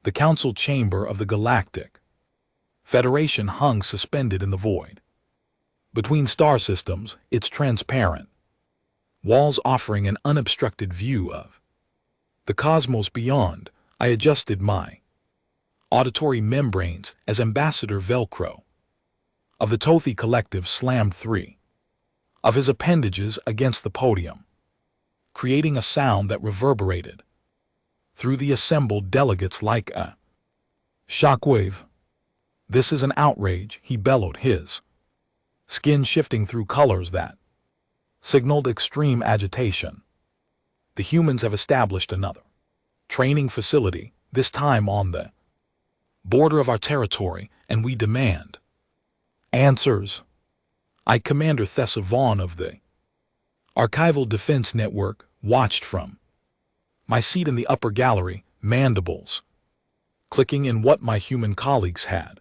The council chamber of the Galactic Federation hung suspended in the void. Between star systems, it's transparent, walls offering an unobstructed view of the cosmos beyond. I adjusted my auditory membranes as Ambassador Velcro of the Tothi Collective slammed three of his appendages against the podium, creating a sound that reverberated through the assembled delegates like a shockwave. "This is an outrage," he bellowed, his skin shifting through colors that signaled extreme agitation. "The humans have established another training facility, this time on the border of our territory, and we demand answers." I, Commander Thessa Vaughn of the Archival Defense Network, watched from my seat in the upper gallery, mandibles clicking in. What my human colleagues had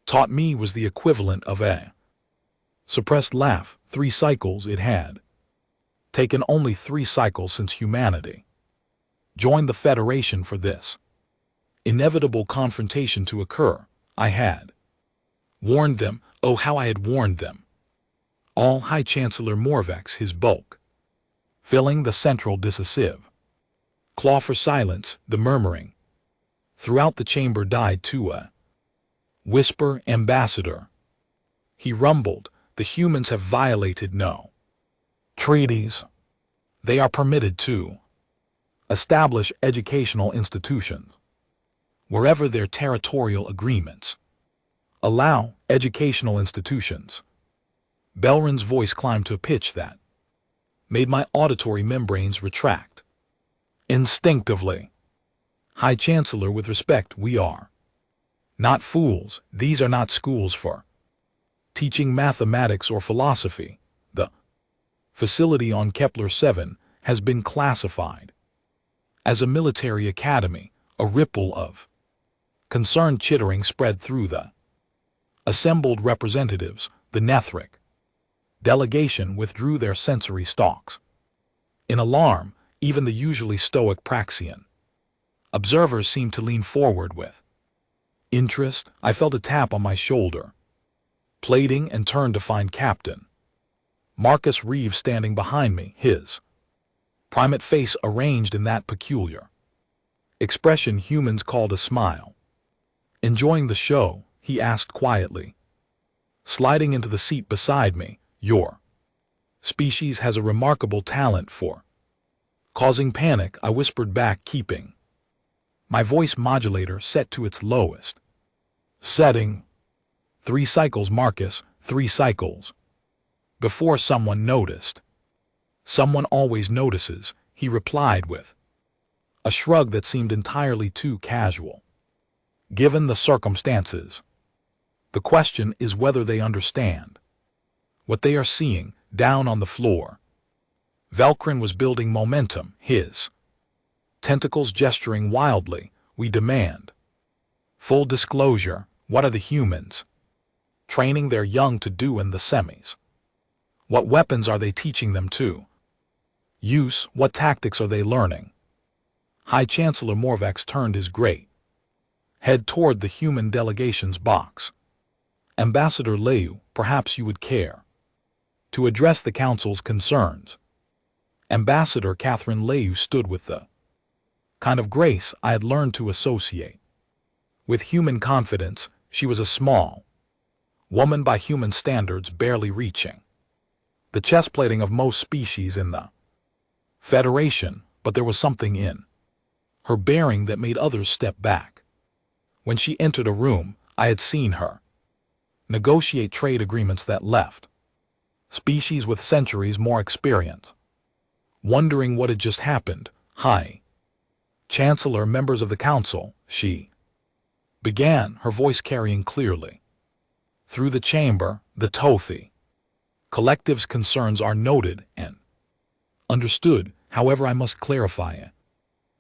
taught me was the equivalent of a suppressed laugh. 3 cycles. It had taken only 3 cycles since humanity joined the Federation for this inevitable confrontation to occur. I had warned them. Oh, how I had warned them all. High Chancellor Morvex, his bulk filling the central decisive claw for silence. The murmuring throughout the chamber died to a whisper. "Ambassador," he rumbled, "the humans have violated no treaties. They are permitted to establish educational institutions wherever their territorial agreements allow. Educational institutions." Belrin's voice climbed to a pitch that made my auditory membranes retract instinctively. "High Chancellor, with respect, we are not fools. These are not schools for teaching mathematics or philosophy. The facility on Kepler 7 has been classified as a military academy." A ripple of concerned chittering spread through the assembled representatives. The Nethric delegation withdrew their sensory stalks in alarm. Even the usually stoic Praxian observers seemed to lean forward with interest. I felt a tap on my shoulder, plating, and turned to find Captain Marcus Reeves standing behind me, his primate face arranged in that peculiar expression humans called a smile. "Enjoying the show?" he asked quietly, sliding into the seat beside me. "Your species has a remarkable talent for causing panic," I whispered back, keeping my voice modulator set to its lowest setting. 3 cycles, Marcus, 3 cycles. Before someone noticed. "Someone always notices," he replied with a shrug that seemed entirely too casual, given the circumstances. "The question is whether they understand what they are seeing down on the floor." Velcrin was building momentum, his tentacles gesturing wildly. "We demand full disclosure. What are the humans training their young to do in the semis? What weapons are they teaching them to use? What tactics are they learning?" High Chancellor Morvex turned his great head toward the human delegation's box. "Ambassador Leu, perhaps you would care to address the Council's concerns." Ambassador Catherine Leu stood with the kind of grace I had learned to associate with human confidence. She was a small woman by human standards, barely reaching the chest plating of most species in the Federation, but there was something in her bearing that made others step back. When she entered a room, I had seen her negotiate trade agreements that left species with centuries more experience wondering what had just happened. "High Chancellor, members of the Council," she began, her voice carrying clearly through the chamber, "the Tothi Collective's concerns are noted and understood. However, I must clarify a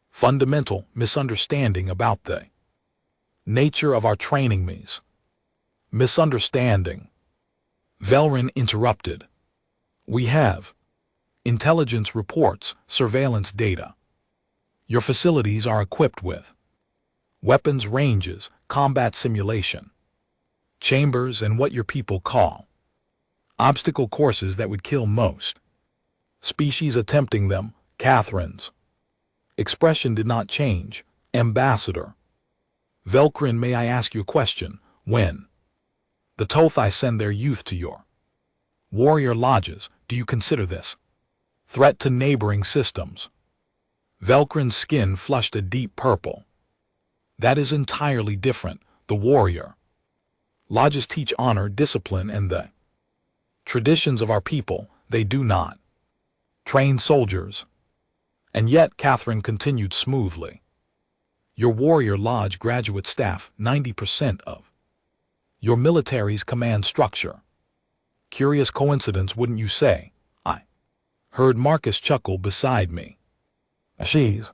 fundamental misunderstanding about the nature of our training means." "Misunderstanding?" Velrin interrupted. "We have intelligence reports, surveillance data. Your facilities are equipped with weapons ranges, combat simulation, chambers, and what your people call obstacle courses that would kill most species attempting them. Catherine's expression did not change. Ambassador Velkrin, may I ask you a question? When the Tothai send their youth to your warrior lodges, do you consider this threat to neighboring systems? Velkrin's skin flushed a deep purple. That is entirely different. The warrior lodges teach honor, discipline, and the traditions of our people. They do not train soldiers. And yet, Catherine continued smoothly, your warrior lodge graduate staff 90% of your military's command structure. Curious coincidence, wouldn't you say? I heard Marcus chuckle beside me. She's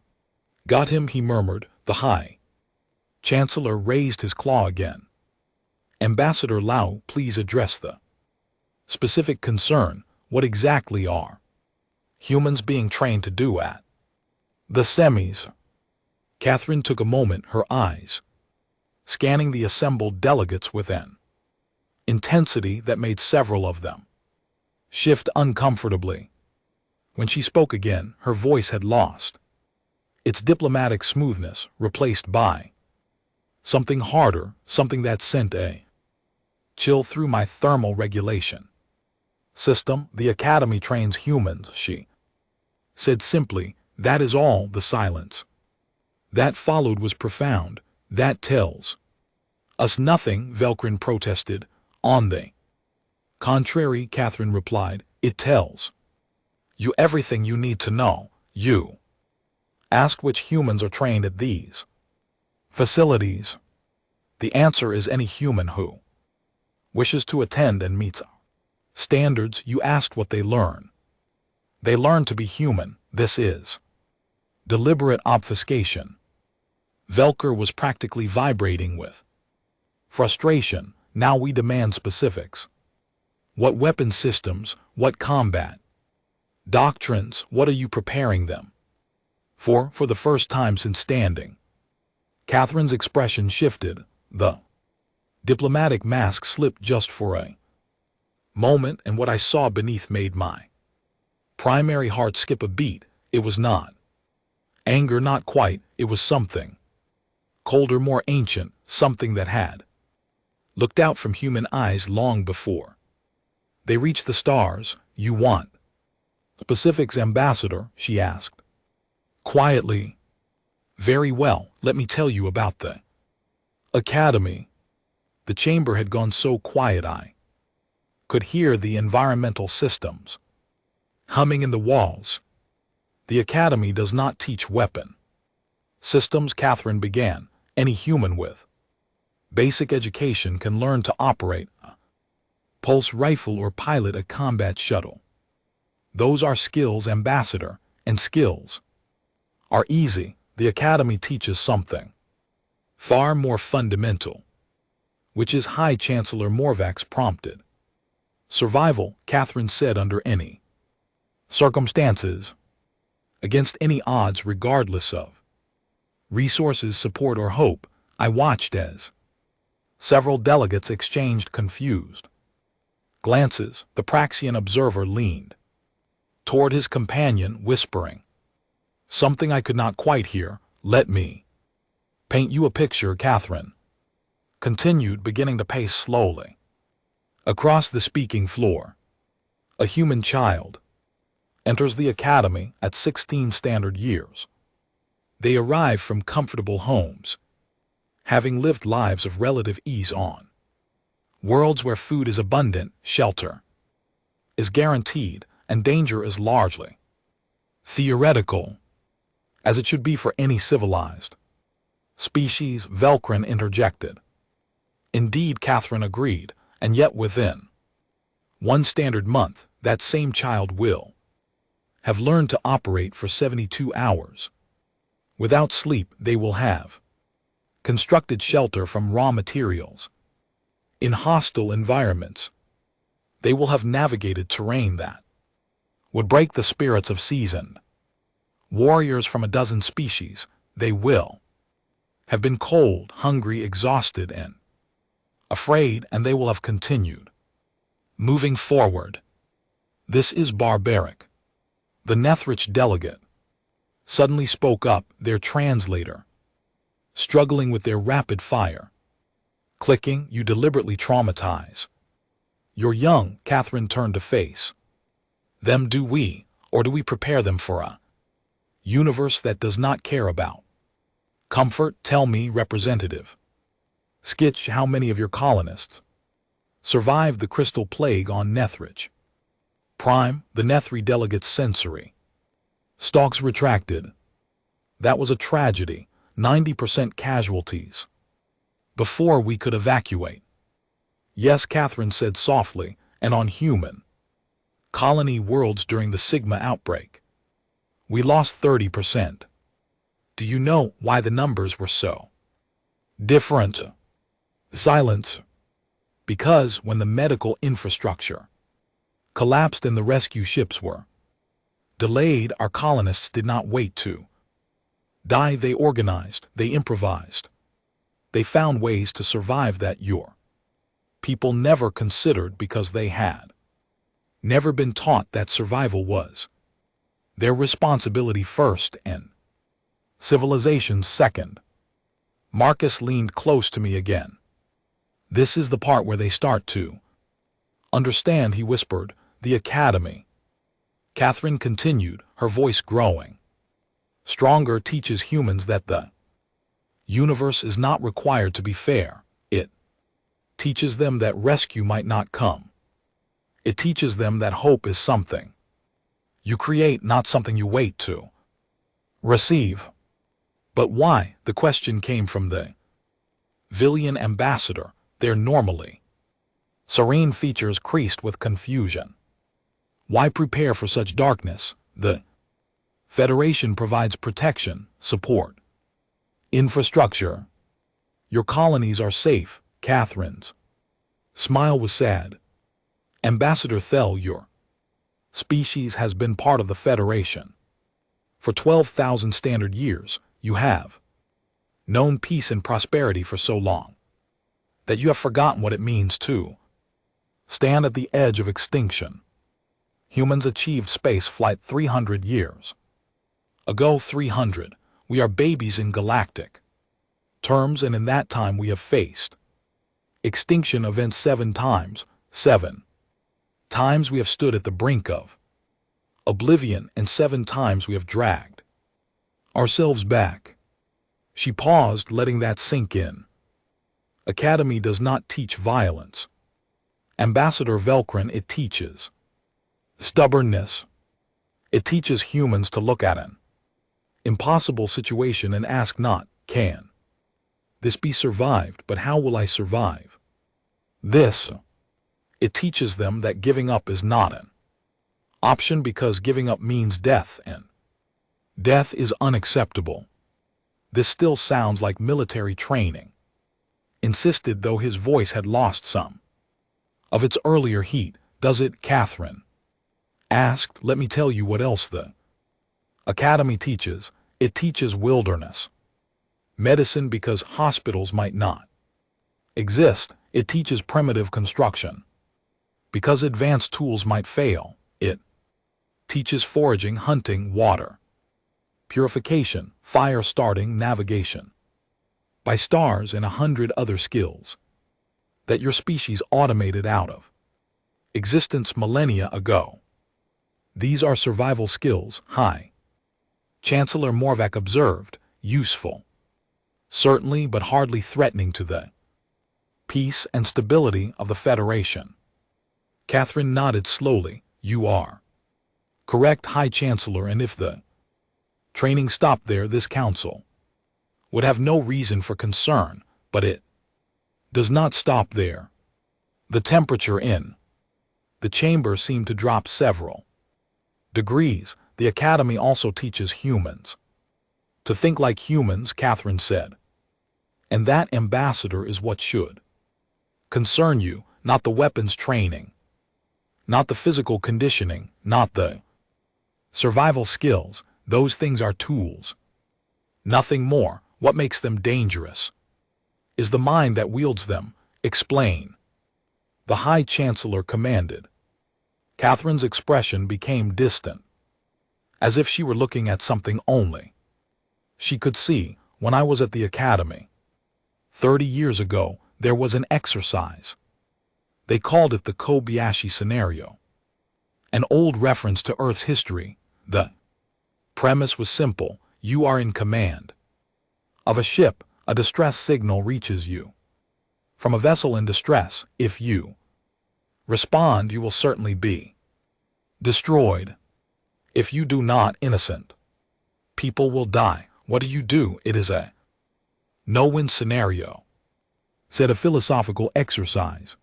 got him, he murmured. The High Chancellor raised his claw again. Ambassador Lau, please address the specific concern. What exactly are humans being trained to do at the semis? Catherine took a moment, her eyes scanning the assembled delegates with an intensity that made several of them shift uncomfortably. When she spoke again, her voice had lost its diplomatic smoothness, replaced by something harder, something that sent a chill through my thermal regulation system. The Academy trains humans, she said simply. That is all. The silence that followed was profound. That tells us nothing, Velkrin protested. On the contrary, Catherine replied, it tells you everything you need to know. You asked which humans are trained at these facilities. The answer is any human who wishes to attend and meets our standards. You asked what they learn. They learn to be human. This is deliberate obfuscation. Velker was practically vibrating with frustration. Now we demand specifics. What weapon systems? What combat doctrines? What are you preparing them for the first time since standing? Catherine's expression shifted. The diplomatic mask slipped just for a moment, and what I saw beneath made my primary heart skip a beat. It was not anger, not quite. It was something colder, more ancient, something that had looked out from human eyes long before they reached the stars. You want specifics, Ambassador? She asked quietly. Very well, let me tell you about the Academy. The chamber had gone so quiet I could hear the environmental systems humming in the walls. The Academy does not teach weapon systems, Catherine began. Any human with basic education can learn to operate a pulse rifle or pilot a combat shuttle. Those are skills, Ambassador, and skills are easy. The Academy teaches something far more fundamental, which is High Chancellor Morvax prompted. Survival, Catherine said, under any circumstances, against any odds, regardless of resources, support, or hope. I watched as several delegates exchanged confused glances. The Praxian observer leaned toward his companion, whispering something I could not quite hear. Let me paint you a picture, Catherine continued, beginning to pace slowly across the speaking floor. A human child enters the Academy at 16 standard years. They arrive from comfortable homes, having lived lives of relative ease on worlds where food is abundant, shelter is guaranteed, and danger is largely theoretical, as it should be for any civilized species. Velkrin interjected. Indeed, Catherine agreed, and yet within one standard month, that same child will have learned to operate for 72 hours. Without sleep, they will have constructed shelter from raw materials. In hostile environments, they will have navigated terrain that would break the spirits of seasoned warriors from a dozen species. They will have been cold, hungry, exhausted, and afraid, and they will have continued. Moving forward. This is barbaric. The Nethrich delegate suddenly spoke up, their translator, struggling with their rapid fire. Clicking, you deliberately traumatize. You're young, Catherine turned to face them. Do we, or do we prepare them for a universe that does not care about comfort? Tell me, representative Skitch, how many of your colonists survived the crystal plague on Nethrich? Prime, the Nethri delegate's sensory stalks retracted. That was a tragedy, 90% casualties before we could evacuate. Yes, Catherine said softly, and on human colony worlds during the Sigma outbreak, we lost 30%. Do you know why the numbers were so different? Silence. Because when the medical infrastructure collapsed and the rescue ships were delayed, our colonists did not wait to die. They organized, they improvised. They found ways to survive that your people never considered because they had never been taught that survival was their responsibility first and civilization second. Marcus leaned close to me again. This is the part where they start to understand, he whispered. The academy, Catherine continued, her voice growing stronger, teaches humans that the universe is not required to be fair. It teaches them that rescue might not come. It teaches them that hope is something you create, not something you wait to receive. But why? The question came from the Villian ambassador, their normally serene features creased with confusion. Why prepare for such darkness? The Federation provides protection, support, infrastructure. Your colonies are safe. Catherine's smile was sad. Ambassador Thel, your species has been part of the Federation. For 12,000 standard years, you have known peace and prosperity for so long that you have forgotten what it means to stand at the edge of extinction. Humans achieved space flight 300 years ago. 300. We are babies in galactic terms, and in that time we have faced extinction events 7 times. 7 times we have stood at the brink of oblivion, and 7 times we have dragged ourselves back. She paused, letting that sink in. Academy does not teach violence. Ambassador Velcrin, it teaches stubbornness. It teaches humans to look at an impossible situation and ask not, can this be survived, but how will I survive this? It teaches them that giving up is not an option, because giving up means death, and death is unacceptable. This still sounds like military training, insisted, though his voice had lost some of its earlier heat. Does it? Catherine asked. Let me tell you what else the Academy teaches. It teaches wilderness medicine, because hospitals might not exist. It teaches primitive construction, because advanced tools might fail. It teaches foraging, hunting, water purification, fire starting, navigation by stars, and 100 other skills that your species automated out of existence millennia ago. These are survival skills. High Chancellor Morvac observed. Useful, certainly, but hardly threatening to the peace and stability of the Federation. Catherine nodded slowly. You are correct, High Chancellor, and if the training stopped there, this council would have no reason for concern. But it does not stop there. The temperature in the chamber seemed to drop several degrees. The Academy also teaches humans to think like humans, Catherine said. And that, Ambassador, is what should concern you, not the weapons training, not the physical conditioning, not the survival skills. Those things are tools, nothing more. What makes them dangerous is the mind that wields them. Explain. The High Chancellor commanded. Catherine's expression became distant, as if she were looking at something only she could see. When I was at the academy 30 years ago, there was an exercise. They called it the Kobayashi scenario, an old reference to Earth's history. The premise was simple. You are in command of a ship. A distress signal reaches you from a vessel in distress. If you respond, you will certainly be destroyed. If you do not, innocent people will die. What do? It is a no-win scenario, said a philosophical exercise.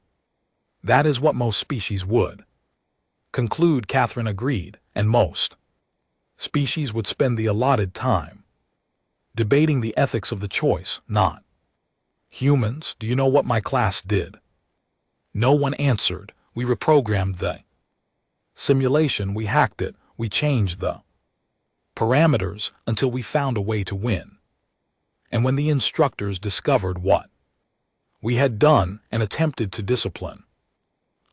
That is what most species would conclude. Catherine agreed, and most species would spend the allotted time debating the ethics of the choice, not humans. Do you know what my class did? No one answered. We reprogrammed the simulation. We hacked it. We changed the parameters until we found a way to win. And when the instructors discovered what we had done and attempted to discipline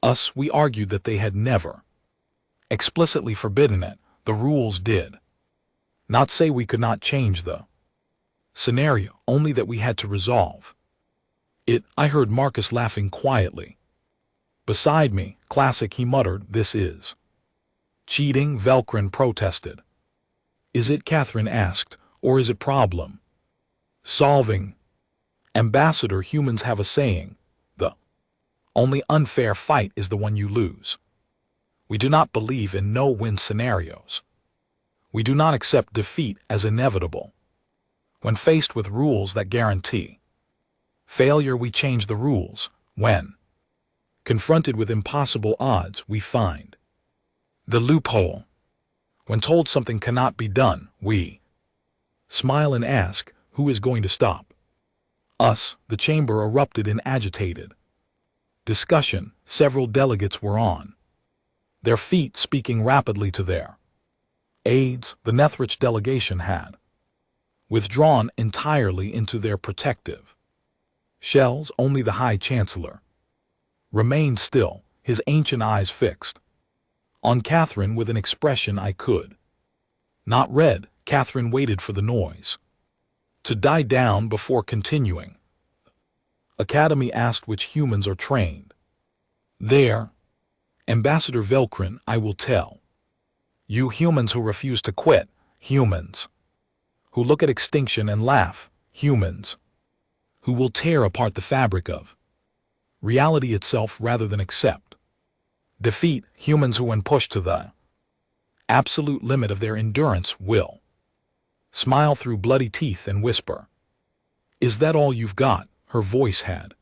us, we argued that they had never explicitly forbidden it. The rules did not say we could not change the scenario, only that we had to resolve it. I heard Marcus laughing quietly beside me. Classic, he muttered. This is cheating, Velcrin protested. Is it, Catherine asked, or is it problem solving? Ambassador, humans have a saying. The only unfair fight is the one you lose. We do not believe in no-win scenarios. We do not accept defeat as inevitable. When faced with rules that guarantee failure, we change the rules. When confronted with impossible odds, we find the loophole. When told something cannot be done, we smile and ask, who is going to stop us? The chamber erupted in agitated discussion. Several delegates were on their feet, speaking rapidly to their aides. The Nethrich delegation had withdrawn entirely into their protective shells. Only the High Chancellor remained still, his ancient eyes fixed on Catherine with an expression I could not read. Catherine waited for the noise to die down before continuing. Academy asked which humans are trained there. Ambassador Velcrin, I will tell you, humans who refuse to quit, humans who look at extinction and laugh, humans who will tear apart the fabric of reality itself rather than accept defeat, humans who, when pushed to the absolute limit of their endurance, will smile through bloody teeth and whisper, "Is that all you've got?" Her voice had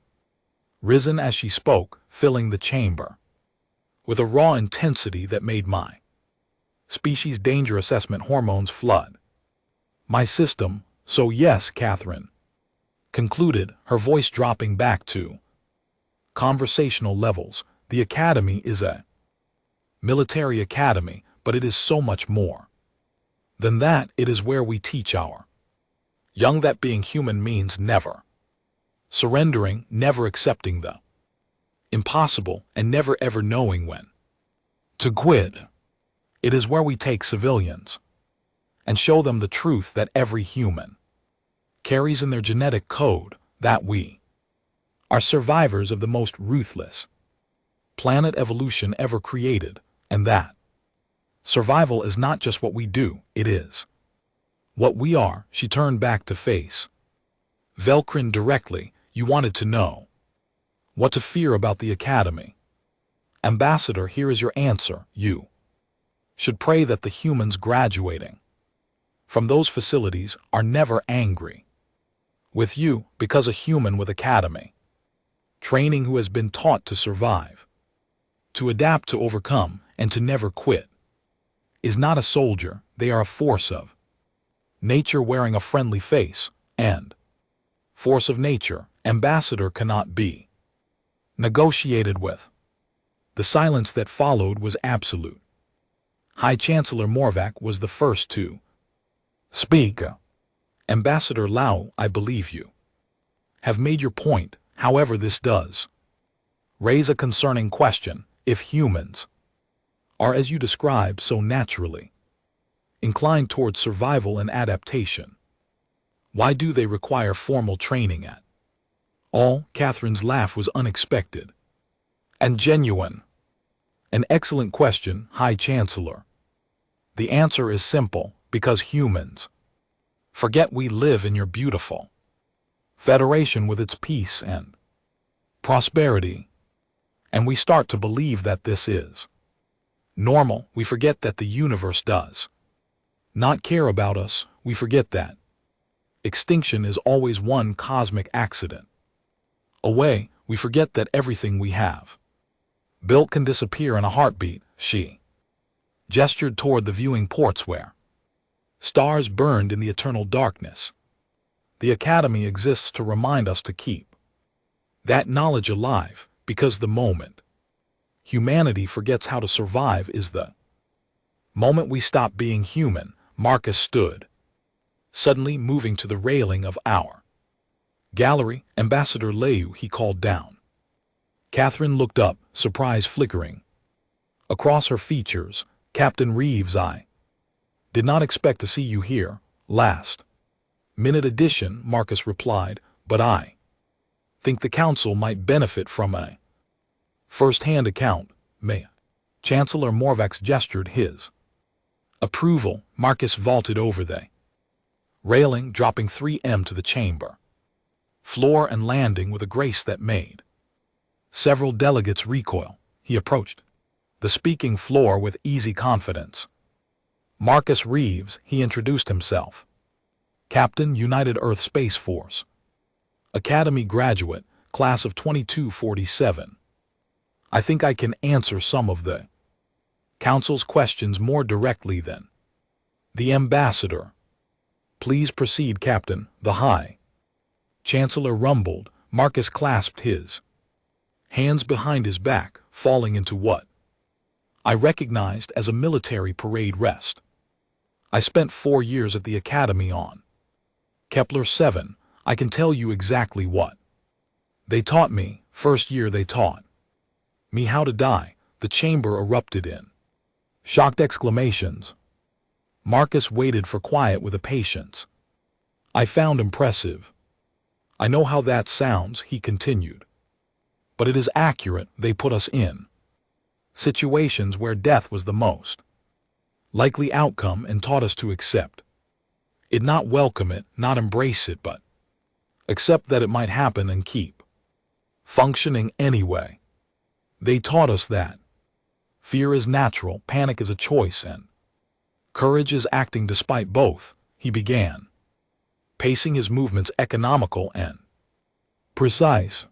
risen as she spoke, filling the chamber with a raw intensity that made my species' danger assessment hormones flood my system. So yes, Catherine concluded, her voice dropping back to conversational levels. The academy is a military academy, but it is so much more than that. It is where we teach our young that being human means never surrendering, never accepting the impossible, and never ever knowing when to quit. It is where we take civilians and show them the truth that every human carries in their genetic code, that we are survivors of the most ruthless planet evolution ever created, and that survival is not just what we do, it is what we are. She turned back to face Velcrin directly. You wanted to know what to fear about the academy. Ambassador, here is your answer. You should pray that the humans graduating from those facilities are never angry with you, because a human with academy training who has been taught to survive, to adapt, to overcome, and to never quit is not a soldier. They are a force of nature wearing a friendly face, and force of nature, Ambassador, cannot be negotiated with. The silence that followed was absolute. High Chancellor Morvac was the first to speak. Ambassador Lau, I believe you have made your point. However, this does raise a concerning question. If humans are, as you describe so naturally, inclined towards survival and adaptation, why do they require formal training at all? Catherine's laugh was unexpected and genuine. An excellent question, High Chancellor. The answer is simple: because humans forget we live in your beautiful Federation with its peace and prosperity, and we start to believe that this is normal. We forget that the universe does not care about us. We forget that extinction is always one cosmic accident away. We forget that everything we have built can disappear in a heartbeat. She gestured toward the viewing ports where stars burned in the eternal darkness. The Academy exists to remind us to keep that knowledge alive, because the moment humanity forgets how to survive is the moment we stop being human. Marcus stood, suddenly moving to the railing of our gallery. Ambassador Leu, he called down. Catherine looked up, surprise flickering across her features. Captain Reeves, I did not expect to see you here. Last minute addition, Marcus replied, but I think the Council might benefit from a first-hand account. May Chancellor Morvax gestured his approval. Marcus vaulted over the railing, dropping 3M to the chamber floor and landing with a grace that made several delegates recoil. He approached the speaking floor with easy confidence. Marcus Reeves, he introduced himself. Captain, United Earth Space Force. Academy graduate, class of 2247. I think I can answer some of the Council's questions more directly than the Ambassador. Please proceed, Captain. The High Chancellor rumbled. Marcus clasped his hands behind his back, falling into what I recognized as a military parade rest. I spent 4 years at the Academy on Kepler 7. I can tell you exactly what they taught me. First year they taught me how to die. The chamber erupted in shocked exclamations. Marcus waited for quiet with a patience I found impressive. I know how that sounds, he continued, but it is accurate. They put us in situations where death was the most likely outcome and taught us to accept it, not welcome it, not embrace it, but accept that it might happen and keep functioning anyway. They taught us that fear is natural, panic is a choice, and courage is acting despite both. He began, pacing his movements economical and precise.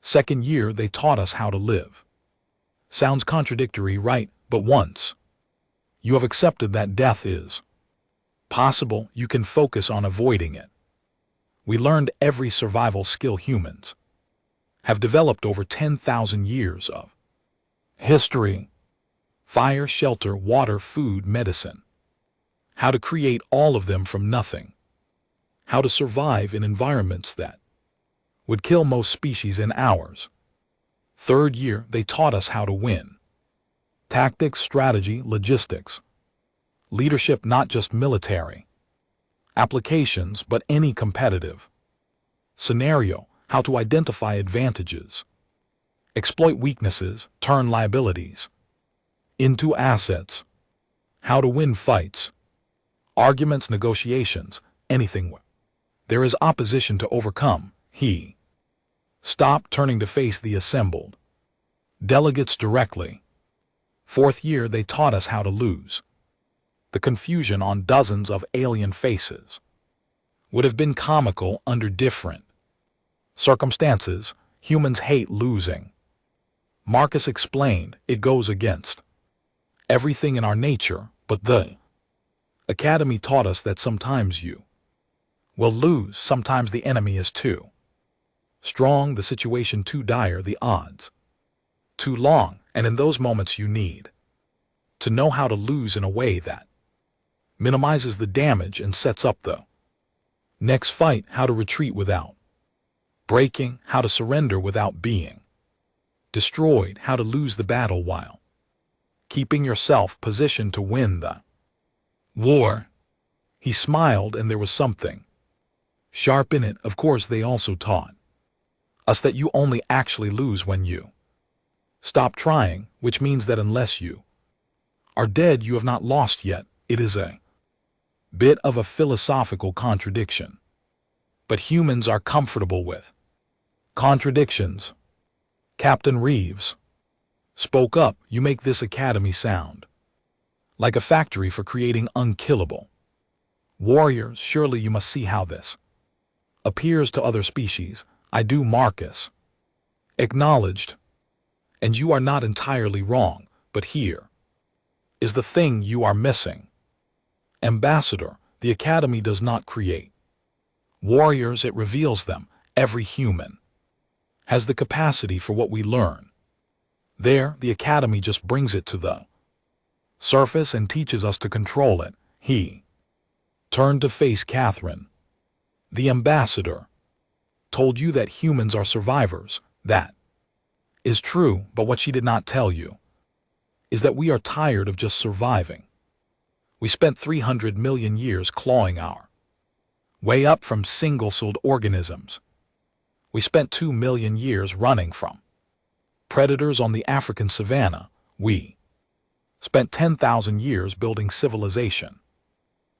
Second year they taught us how to live. Sounds contradictory, right? But once you have accepted that death is possible, you can focus on avoiding it. We learned every survival skill humans have developed over 10,000 years of history. Fire, shelter, water, food, medicine. How to create all of them from nothing. How to survive in environments that would kill most species in hours. Third year, they taught us how to win. Tactics, strategy, logistics. Leadership, not just military applications, but any competitive scenario. How to identify advantages, exploit weaknesses, turn liabilities into assets. How to win fights, arguments, negotiations, anything where there is opposition to overcome. He stopped, turning to face the assembled delegates directly. Fourth year, they taught us how to lose. The confusion on dozens of alien faces would have been comical under different circumstances. Humans hate losing. Marcus explained, it goes against everything in our nature, but the Academy taught us that sometimes you will lose, sometimes the enemy is too strong, the situation too dire, the odds too long, and in those moments you need to know how to lose in a way that minimizes the damage and sets up the Next fight, how to retreat without breaking, how to surrender without being destroyed, how to lose the battle while keeping yourself positioned to win the war. He smiled, and there was something sharp in it. Of course, they also taught us that you only actually lose when you stop trying, which means that unless you are dead, you have not lost yet. It is a bit of a philosophical contradiction. But humans are comfortable with contradictions. Captain Reeves spoke up. You make this academy sound like a factory for creating unkillable warriors. Surely you must see how this appears to other species. I do, Marcus acknowledged. And you are not entirely wrong, but here is the thing you are missing. Ambassador, the academy does not create warriors, it reveals them. Every human has the capacity for what we learn. There, the academy just brings it to the surface and teaches us to control it. He turned to face Catherine. The ambassador told you that humans are survivors. That is true, but what she did not tell you is that we are tired of just surviving. We spent 300 million years clawing our way up from single-celled organisms. We spent 2 million years running from predators on the African savanna. We spent 10,000 years building civilization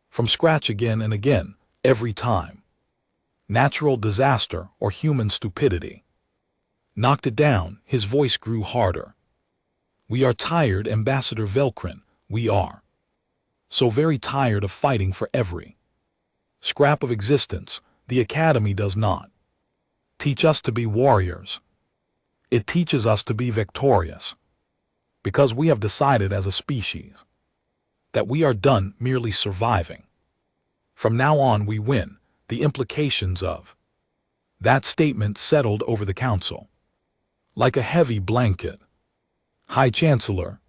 from scratch again and again, every time natural disaster or human stupidity knocked it down. His voice grew harder. We are tired, Ambassador Velkrin. We are so very tired of fighting for every scrap of existence. The academy does not teach us to be warriors. It teaches us to be victorious, because we have decided as a species that we are done merely surviving. From now on we win. The implications of that statement settled over the council like a heavy blanket. High Chancellor,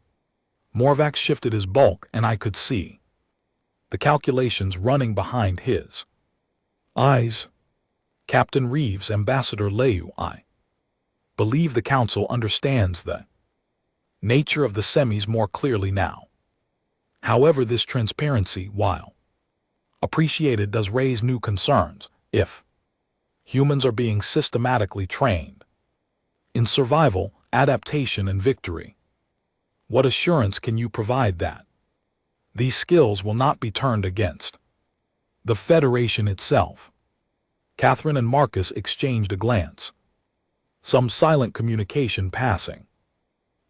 Morvac shifted his bulk, and I could see the calculations running behind his eyes. Captain Reeves, Ambassador Leu, I believe the council understands the nature of the semis more clearly now. However, this transparency, while appreciated, does raise new concerns. If humans are being systematically trained in survival, adaptation, and victory, what assurance can you provide that these skills will not be turned against the Federation itself? Catherine and Marcus exchanged a glance, some silent communication passing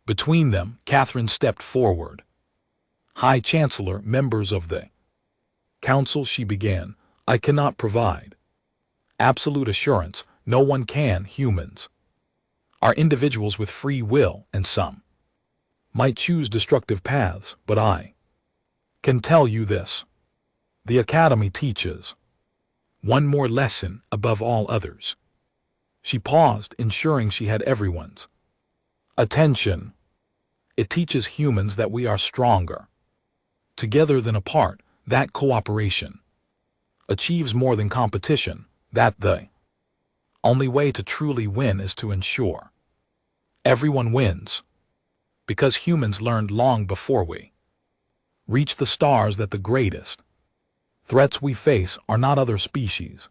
between them. Catherine stepped forward. High Chancellor, members of the Council, she began, I cannot provide absolute assurance. No one can. Humans are individuals with free will, and some might choose destructive paths, but I can tell you this. The Academy teaches one more lesson above all others. She paused, ensuring she had everyone's attention. It teaches humans that we are stronger together than apart, that cooperation achieves more than competition, that the only way to truly win is to ensure everyone wins. Because humans learned long before we reached the stars that the greatest threats we face are not other species,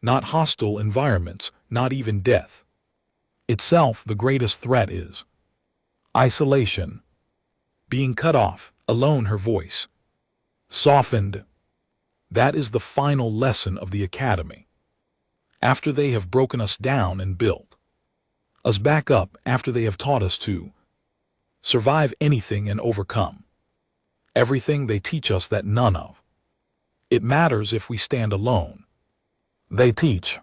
not hostile environments, not even death itself. The greatest threat is isolation, being cut off, alone. Her voice softened. That is the final lesson of the Academy. After they have broken us down and built us back up, after they have taught us to survive anything and overcome everything, they teach us that none of it matters if we stand alone. They teach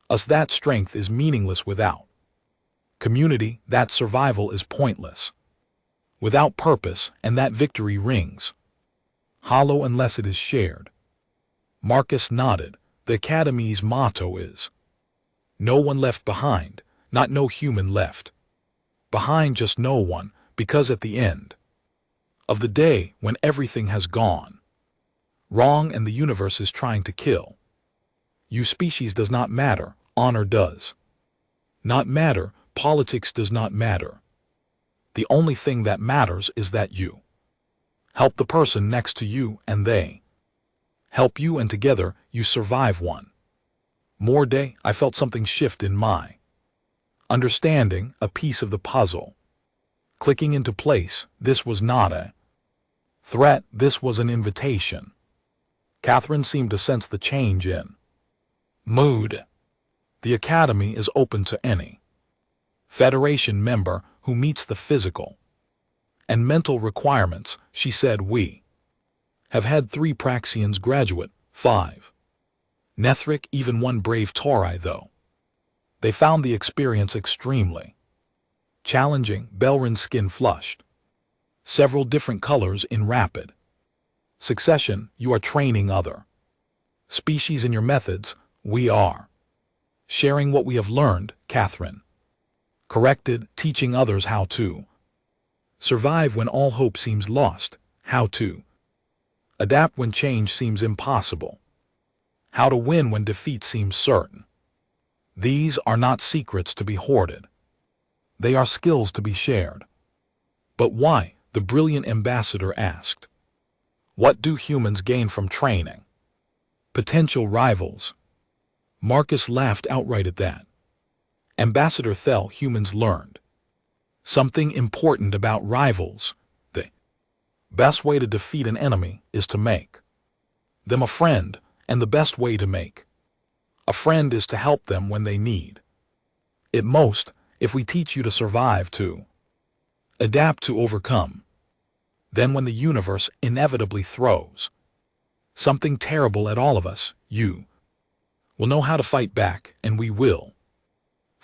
us that strength is meaningless without community, that survival is pointless without purpose, and that victory rings hollow unless it is shared. Marcus nodded. The Academy's motto is no one left behind, not no human left behind, just no one, because at the end of the day, when everything has gone wrong and the universe is trying to kill You species does not matter, honor does not matter, politics does not matter. The only thing that matters is that you help the person next to you and they help you, and together you survive one more day. I felt something shift in my understanding, a piece of the puzzle clicking into place. This was not a threat, this was an invitation. Catherine seemed to sense the change in mood. The Academy is open to any Federation member who meets the physical and mental requirements, she said. We have had 3 Praxians graduate, 5 Nethric, even 1 brave Tauri, though they found the experience extremely challenging. Belrin's skin flushed several different colors in rapid succession. You are training other species in your methods. We are sharing what we have learned, Catherine corrected, teaching others how to survive when all hope seems lost, how to adapt when change seems impossible, how to win when defeat seems certain. These are not secrets to be hoarded. They are skills to be shared. But why? The brilliant ambassador asked. What do humans gain from training potential rivals? Marcus laughed outright at that. Ambassador Thel, humans learned something important about rivals. The best way to defeat an enemy is to make them a friend, and the best way to make a friend is to help them when they need it most. If we teach you to survive, to adapt, to overcome, then when the universe inevitably throws something terrible at all of us, you will know how to fight back, and we will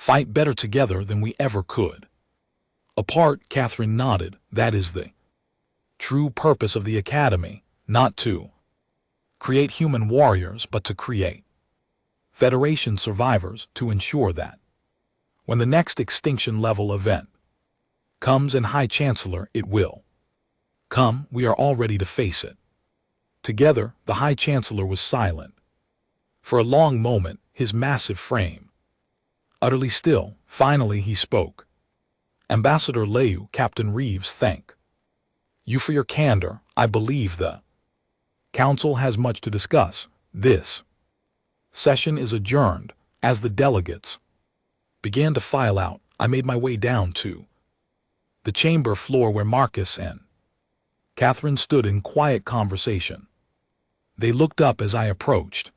fight better together than we ever could apart. Catherine nodded. That is the true purpose of the Academy, not to create human warriors, but to create Federation survivors, to ensure that when the next extinction level event comes, and High Chancellor, it will come, we are all ready to face it together. The High Chancellor was silent for a long moment, his massive frame utterly still. Finally he spoke. Ambassador Leu, Captain Reeves, thank you for your candor. I believe the Council has much to discuss. This session is adjourned. As the delegates began to file out, I made my way down to the chamber floor where Marcus and Catherine stood in quiet conversation. They looked up as I approached.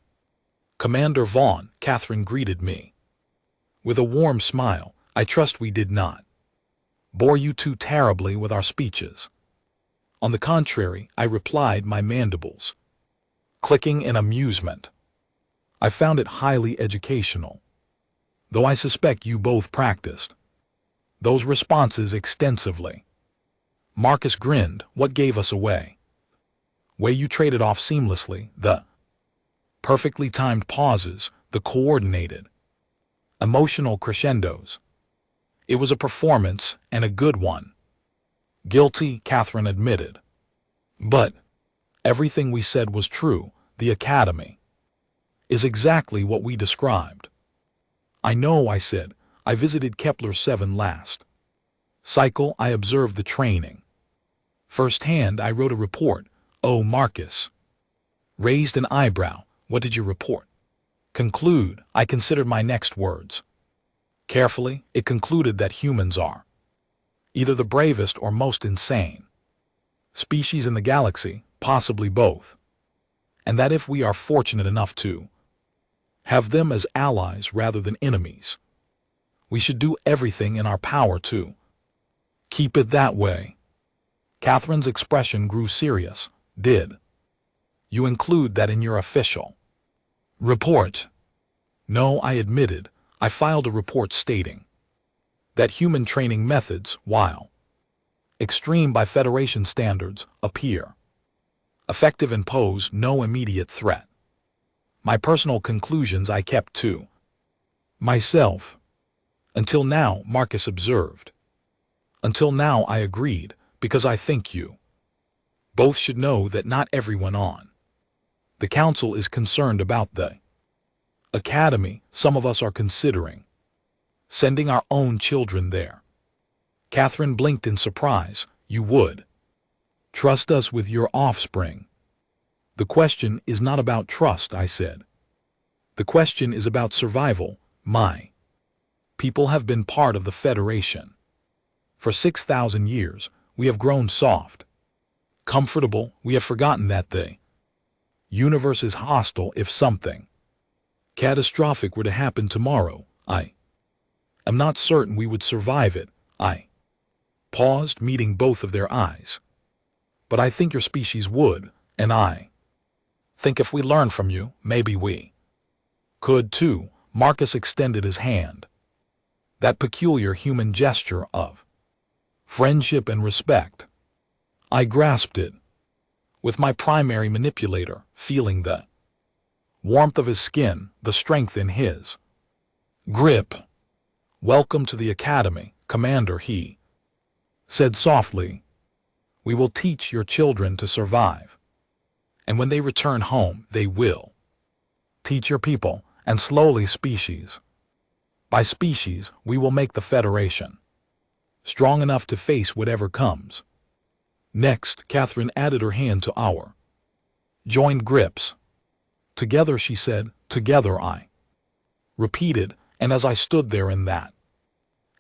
Commander Vaughn, Catherine greeted me with a warm smile. I trust we did not bore you too terribly with our speeches. On the contrary, I replied, my mandibles clicking in amusement. I found it highly educational, though I suspect you both practiced those responses extensively. Marcus grinned. What gave us away? Way you traded off seamlessly, the perfectly timed pauses, the coordinated emotional crescendos. It was a performance, and a good one. Guilty, Catherine admitted. But everything we said was true. The Academy is exactly what we described. I know, I said. I visited Kepler 7 last cycle. I observed the training firsthand. I wrote a report. Oh, Marcus raised an eyebrow. What did you report? Conclude. I considered my next words carefully. It concluded that humans are either the bravest or most insane species in the galaxy, possibly both, and that if we are fortunate enough to have them as allies rather than enemies, we should do everything in our power to keep it that way. Catherine's expression grew serious. Did you include that in your official report? No, I admitted. I filed a report stating that human training methods, while extreme by Federation standards, appear effective and pose no immediate threat. My personal conclusions I kept to myself. Until now, Marcus observed. Until now, I agreed, because I think you both should know that not everyone on the Council is concerned about the Academy, some of us are considering sending our own children there. Catherine blinked in surprise. You would trust us with your offspring? The question is not about trust, I said. The question is about survival. My people have been part of the Federation. For 6,000 years, we have grown soft, comfortable. We have forgotten that the universe is hostile. If something catastrophic were to happen tomorrow, I am not certain we would survive it. I paused, meeting both of their eyes. But I think your species would, and I think if we learn from you, maybe we could too. Marcus extended his hand. That peculiar human gesture of friendship and respect. I grasped it with my primary manipulator, feeling the warmth of his skin, the strength in his grip. Welcome to the Academy, Commander, he said softly. We will teach your children to survive. And when they return home, they will teach your people, and slowly species by species, we will make the Federation strong enough to face whatever comes. Next, Catherine added her hand to our joined grips. Together, she said. Together, I repeated, and as I stood there in that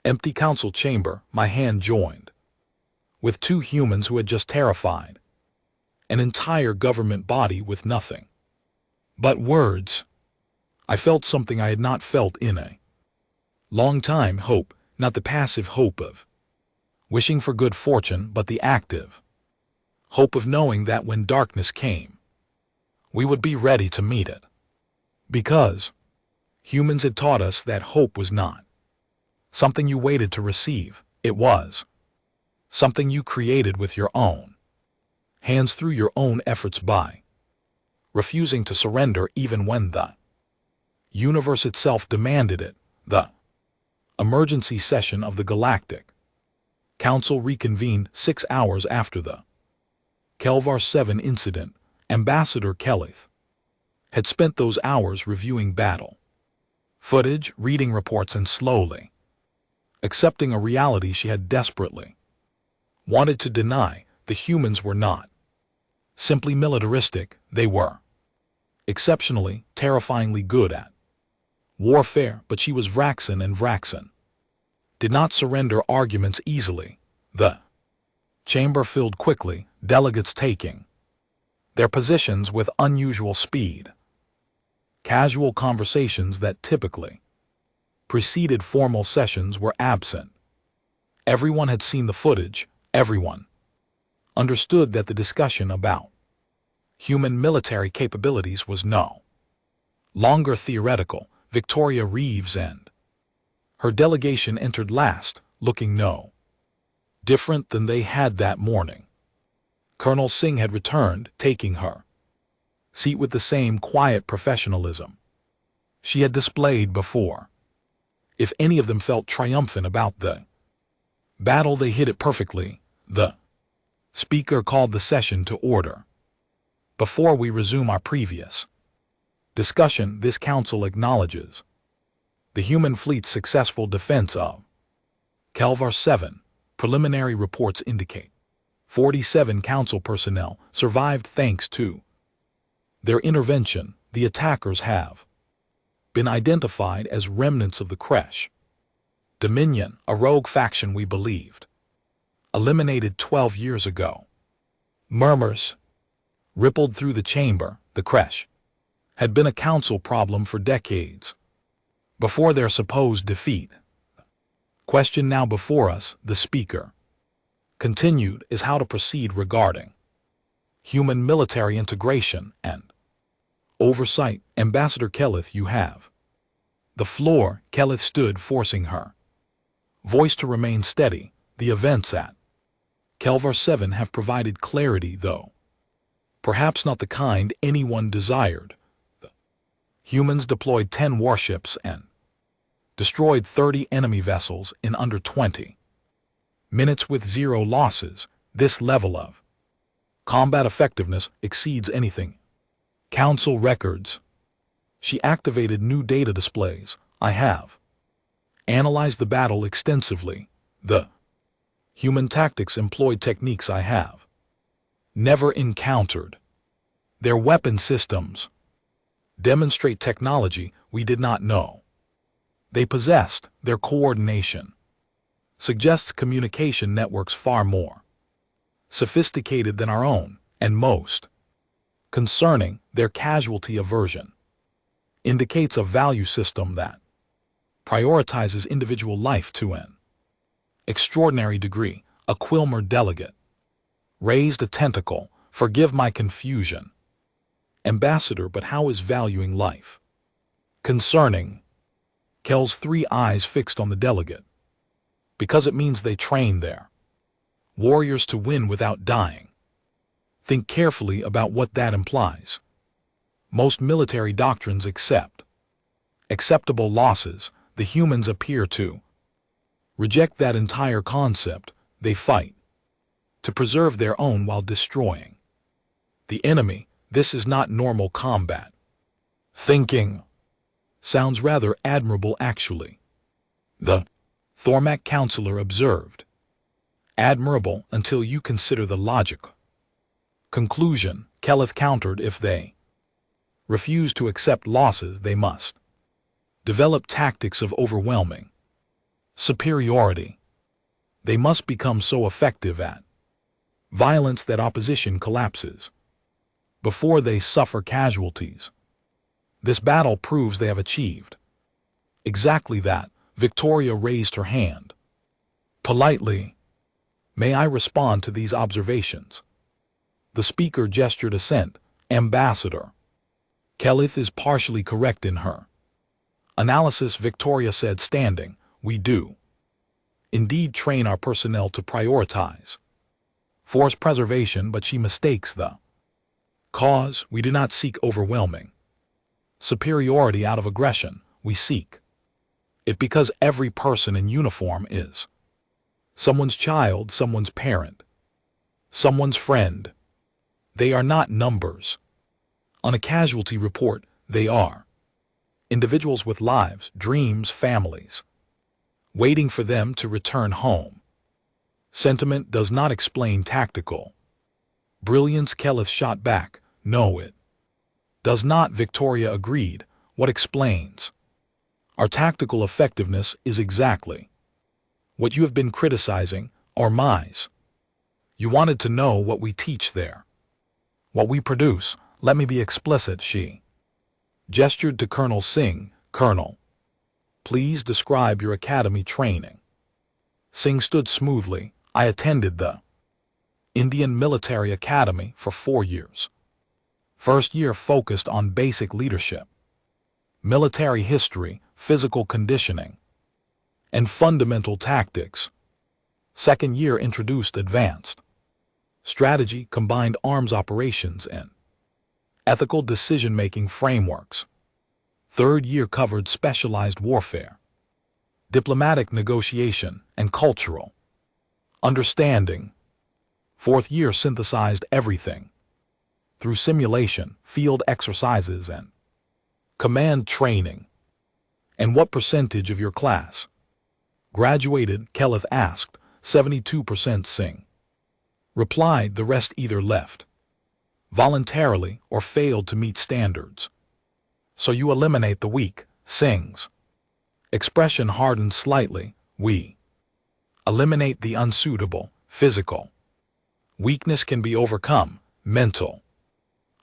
empty council chamber, my hand joined with two humans who had just terrified an entire government body with nothing but words. I felt something I had not felt in a long time. Hope, not the passive hope of wishing for good fortune, but the active hope of knowing that when darkness came, we would be ready to meet it. Because humans had taught us that hope was not something you waited to receive. It was something you created with your own hands through your own efforts by refusing to surrender even when the universe itself demanded it. The emergency session of the Galactic Council reconvened 6 hours after the Kelvar 7 incident. Ambassador Kelith had spent those hours reviewing battle footage, reading reports, and slowly accepting a reality she had desperately wanted to deny. The humans were not simply militaristic, they were exceptionally, terrifyingly good at warfare. But she was Vraxen, and Vraxen did not surrender arguments easily. The chamber filled quickly, delegates taking their positions with unusual speed. Casual conversations that typically preceded formal sessions were absent. Everyone had seen the footage. Everyone understood that the discussion about human military capabilities was no longer theoretical. Victoria Reeves and her delegation entered last, looking no different than they had that morning. Colonel Singh had returned, taking her seat with the same quiet professionalism she had displayed before. If any of them felt triumphant about the battle, they hid it perfectly. The speaker called the session to order. Before we resume our previous discussion, this council acknowledges the human fleet's successful defense of Kelvar 7. Preliminary reports indicate 47 council personnel survived thanks to their intervention. The attackers have been identified as remnants of the Kresh Dominion, a rogue faction we believed eliminated 12 years ago. Murmurs rippled through the chamber. The Kresh had been a council problem for decades before their supposed defeat. Question now before us, the speaker continued, is how to proceed regarding human military integration and oversight. Ambassador Kelith, you have the floor. Kelith stood, forcing her voice to remain steady. The events at Kelvar 7 have provided clarity, though perhaps not the kind anyone desired. The humans deployed 10 warships and destroyed 30 enemy vessels in under 20 minutes with 0 losses. This level of combat effectiveness exceeds anything Council records She activated new data displays. I have analyzed the battle extensively. The human tactics employed techniques I have never encountered. Their weapon systems demonstrate technology we did not know they possessed. Their coordination suggests communication networks far more sophisticated than our own, and most concerning, their casualty aversion indicates a value system that prioritizes individual life to an extraordinary degree. A Quilmer delegate raised a tentacle. Forgive my confusion, Ambassador, but how is valuing life concerning? Kell's three eyes fixed on the delegate. Because it means they train their warriors to win without dying. Think carefully about what that implies. Most military doctrines accept acceptable losses. The humans appear to reject that entire concept. They fight to preserve their own while destroying the enemy. This is not normal combat thinking. Sounds rather admirable, actually, the Thormac counselor observed. Admirable until you consider the logic. Conclusion, Kelleth countered. If they refuse to accept losses, they must develop tactics of overwhelming superiority. They must become so effective at violence that opposition collapses before they suffer casualties. This battle proves they have achieved exactly that. Victoria raised her hand politely. May I respond to these observations? The speaker gestured assent. Ambassador, Kelleth is partially correct in her analysis, Victoria said, standing. We do indeed train our personnel to prioritize force preservation, but she mistakes the cause. We do not seek overwhelming superiority out of aggression. We seek it because every person in uniform is someone's child, someone's parent, someone's friend. They are not numbers on a casualty report. They are individuals with lives, dreams, families, waiting for them to return home. Sentiment does not explain tactical brilliance, Kelleth shot back. No, it does not, Victoria agreed. What explains our tactical effectiveness is exactly what you have been criticizing, our minds. You wanted to know what we teach there, what we produce. Let me be explicit. She gestured to Colonel Singh. Colonel, please describe your academy training. Singh stood smoothly. I attended the Indian Military Academy for 4 years. First year focused on basic leadership, military history, physical conditioning, and fundamental tactics. Second year introduced advanced strategy, combined arms operations, and ethical decision-making frameworks. Third year covered specialized warfare, diplomatic negotiation, and cultural understanding. Fourth year synthesized everything through simulation, field exercises, and command training. And what percentage of your class graduated? Kelleth asked. 72%, Singh replied. The rest either left voluntarily or failed to meet standards. So you eliminate the weak. Singh's expression hardened slightly. We eliminate the unsuitable. Physical weakness can be overcome. Mental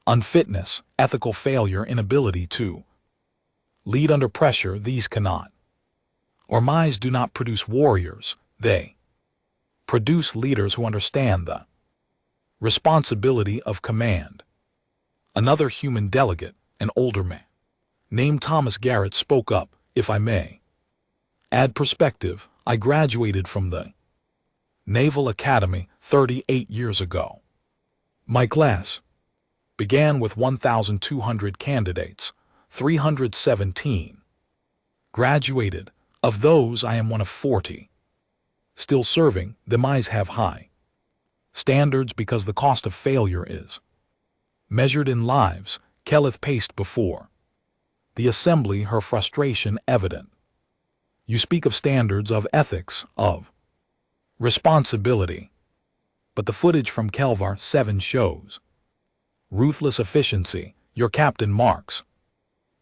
unfitness, ethical failure, inability to lead under pressure, these cannot. Or minds do not produce warriors. They produce leaders who understand the responsibility of command. Another human delegate, an older man named Thomas Garrett, spoke up. If I may add perspective, I graduated from the Naval Academy 38 years ago. My class began with 1,200 candidates. 317 graduated. Of those, I am one of 40 still serving. The MIs have high standards because the cost of failure is measured in lives. Kelleth paced before The assembly, her frustration evident. You speak of standards, of ethics, of responsibility. But the footage from Kelvar 7 shows ruthless efficiency. Your captain Marks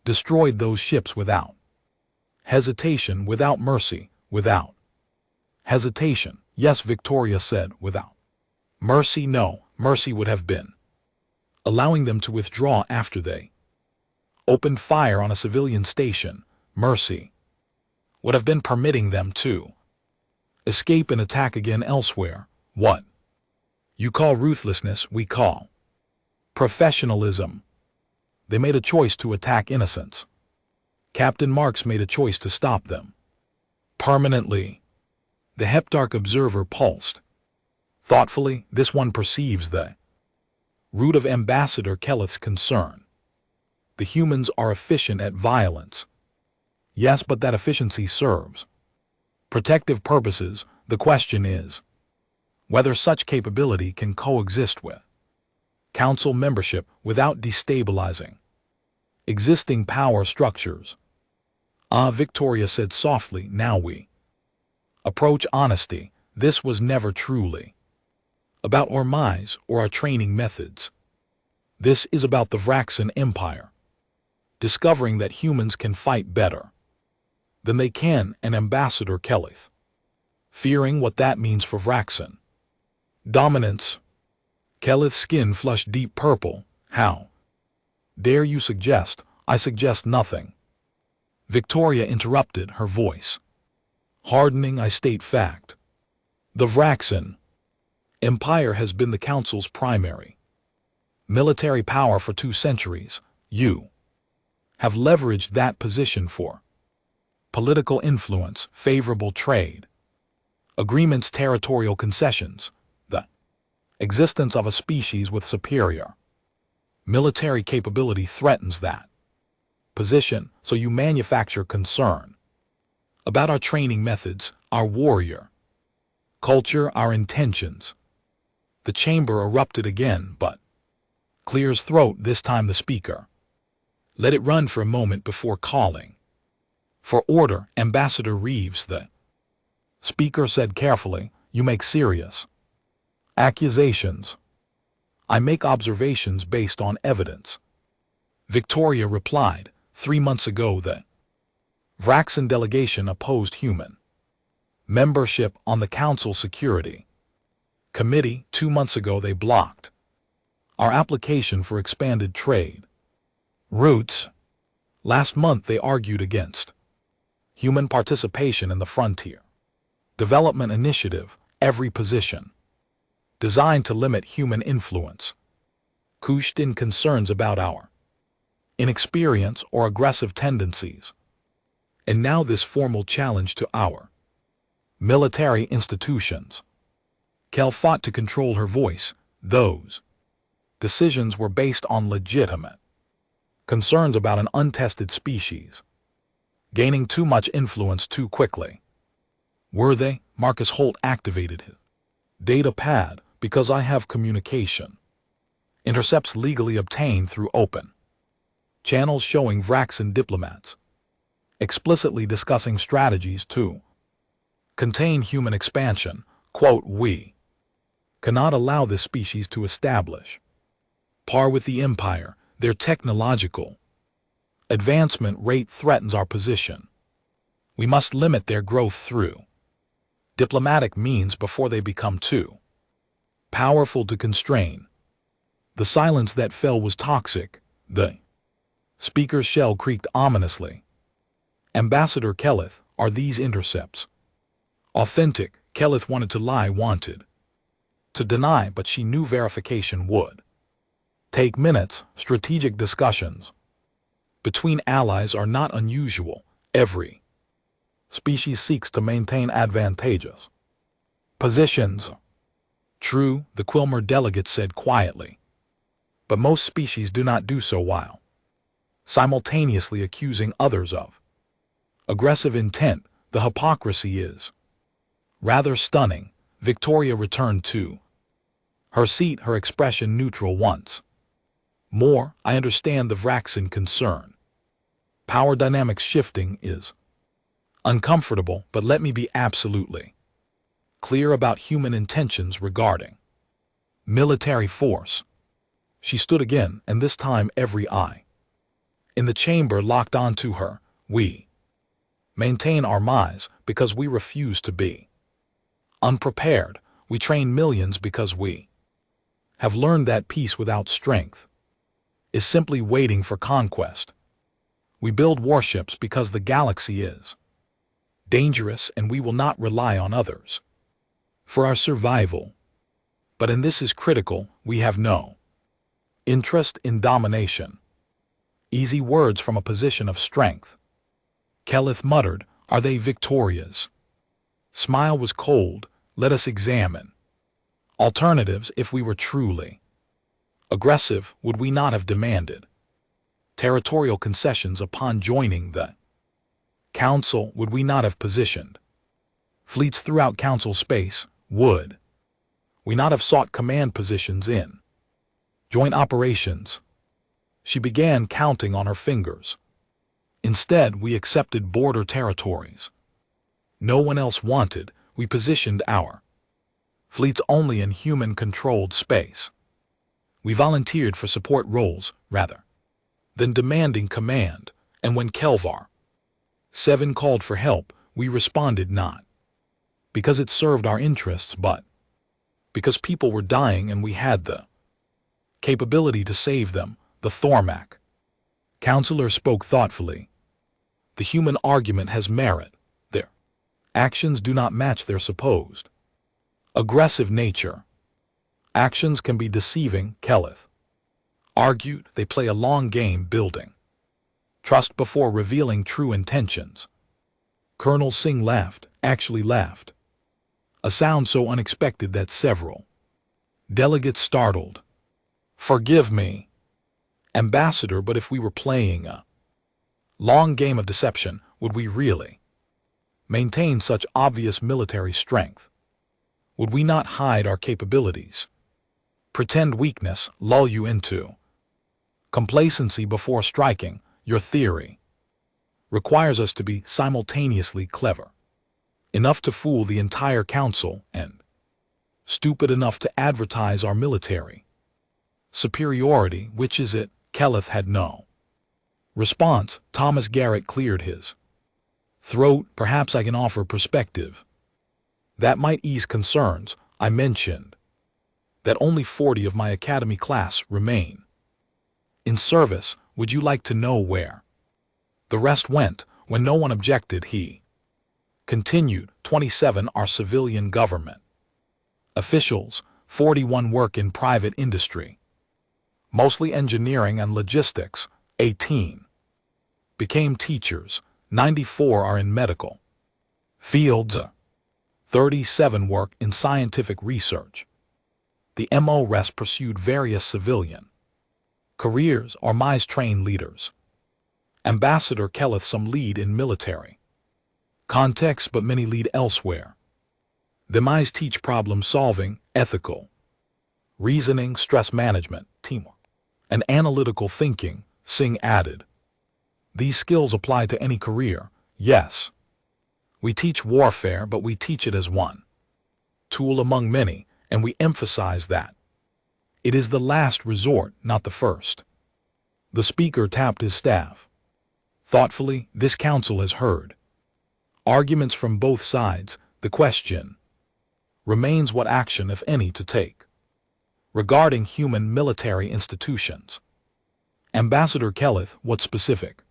destroyed those ships without hesitation, without mercy, without hesitation. Yes, Victoria said, without mercy. No, mercy would have been allowing them to withdraw after they opened fire on a civilian station. Mercy would have been permitting them to escape and attack again elsewhere. What you call ruthlessness, we call professionalism. They made a choice to attack innocents. Captain Marks made a choice to stop them permanently. The Heptarch observer pulsed. Thoughtfully, this one perceives the root of Ambassador Kelleth's concern. The humans are efficient at violence. Yes, but that efficiency serves protective purposes. The question is whether such capability can coexist with council membership without destabilizing existing power structures. Victoria said softly, now we approach honesty. This was never truly about Ormais or our training methods. This is about the Vraxan Empire discovering that humans can fight better than they can, and Ambassador Kelleth fearing what that means for Vraxan dominance. Kelleth's skin flushed deep purple. How dare you suggest? I suggest nothing. Victoria interrupted, her voice hardening. I state fact. The Vraxan Empire has been the Council's primary military power for 2 centuries. You have leveraged that position for political influence, favorable trade agreements, territorial concessions, the existence of a species with superior military capability threatens that position, so you manufacture concern about our training methods, our warrior culture, our intentions. The chamber erupted again, but clears throat, this time the speaker let it run for a moment before calling for order. Ambassador Reeves, the speaker said carefully, you make serious accusations. I make observations based on evidence. Victoria replied, 3 months ago the Vraxan delegation opposed human membership on the Council Security Committee. 2 months ago they blocked our application for expanded trade routes. Last month they argued against human participation in the Frontier Development Initiative, every position designed to limit human influence. Couched in concerns about our inexperience or aggressive tendencies. And now this formal challenge to our military institutions. Kel fought to control her voice. Those decisions were based on legitimate concerns about an untested species gaining too much influence too quickly. Were they? Marcus Holt activated his data pad. Because I have communication intercepts legally obtained through open channels showing Vraxan diplomats explicitly discussing strategies to contain human expansion. Quote, we cannot allow this species to establish par with the Empire. Their technological advancement rate threatens our position. We must limit their growth through diplomatic means before they become too powerful to constrain. The silence that fell was toxic. The speaker's shell creaked ominously. Ambassador Kelleth, are these intercepts authentic? Kelleth wanted to lie, wanted to deny, but she knew verification would take minutes. Strategic discussions between allies are not unusual. Every species seeks to maintain advantageous positions. True, the Quilmer delegate said quietly. But most species do not do so while simultaneously accusing others of aggressive intent. The hypocrisy is rather stunning. Victoria returned to her seat, her expression neutral once more. I understand the Vraxan concern, Power dynamics shifting is uncomfortable, but let me be absolutely clear about human intentions regarding military force. She stood again, and this time every eye in the chamber locked onto her. We maintain our minds because we refuse to be unprepared. We train millions because we have learned that peace without strength is simply waiting for conquest. We build warships because the galaxy is dangerous and we will not rely on others for our survival. But and this is critical, we have no interest in domination. Easy words from a position of strength. Keleth muttered, "Are they victorious?" Smile was cold. Let us examine alternatives. If we were truly aggressive, would we not have demanded territorial concessions upon joining the Council? Would we not have positioned fleets throughout Council space? Would we not have sought command positions in joint operations? She began counting on her fingers. Instead, we accepted border territories no one else wanted. We positioned our fleets only in human-controlled space. We volunteered for support roles rather than demanding command, and when Kelvar 7 called for help, we responded not because it served our interests, but because people were dying and we had the capability to save them. The Thormac counselor spoke thoughtfully. The human argument has merit. Their actions do not match their supposed aggressive nature. Actions can be deceiving, Keleth argued. They play a long game building trust before revealing true intentions. Colonel Singh laughed, actually laughed, a sound so unexpected that several delegates startled. "Forgive me, Ambassador, but if we were playing a long game of deception, would we really maintain such obvious military strength? Would we not hide our capabilities, pretend weakness, lull you into complacency before striking? Your theory requires us to be simultaneously clever enough to fool the entire council and stupid enough to advertise our military superiority. Which is it?" Keleth had no response. Thomas Garrett cleared his throat. "Perhaps I can offer perspective that might ease concerns. I mentioned that only 40 of my academy class remain in service. Would you like to know where the rest went when no one objected?" He continued. 27 are civilian government officials, 41 work in private industry, mostly engineering and logistics, 18 became teachers, 94 are in medical fields, 37 work in scientific research. The rest pursued various civilian careers or MIS trained leaders. Ambassador Keleth, some lead in military context, but many lead elsewhere. The MIS teach problem solving, ethical reasoning, stress management, teamwork, and analytical thinking, Singh added. These skills apply to any career. Yes, we teach warfare, but we teach it as one tool among many, and we emphasize that it is the last resort, not the first. The speaker tapped his staff thoughtfully. This council has heard arguments from both sides. The question remains what action, if any, to take regarding human military institutions. Ambassador Keleth, what specific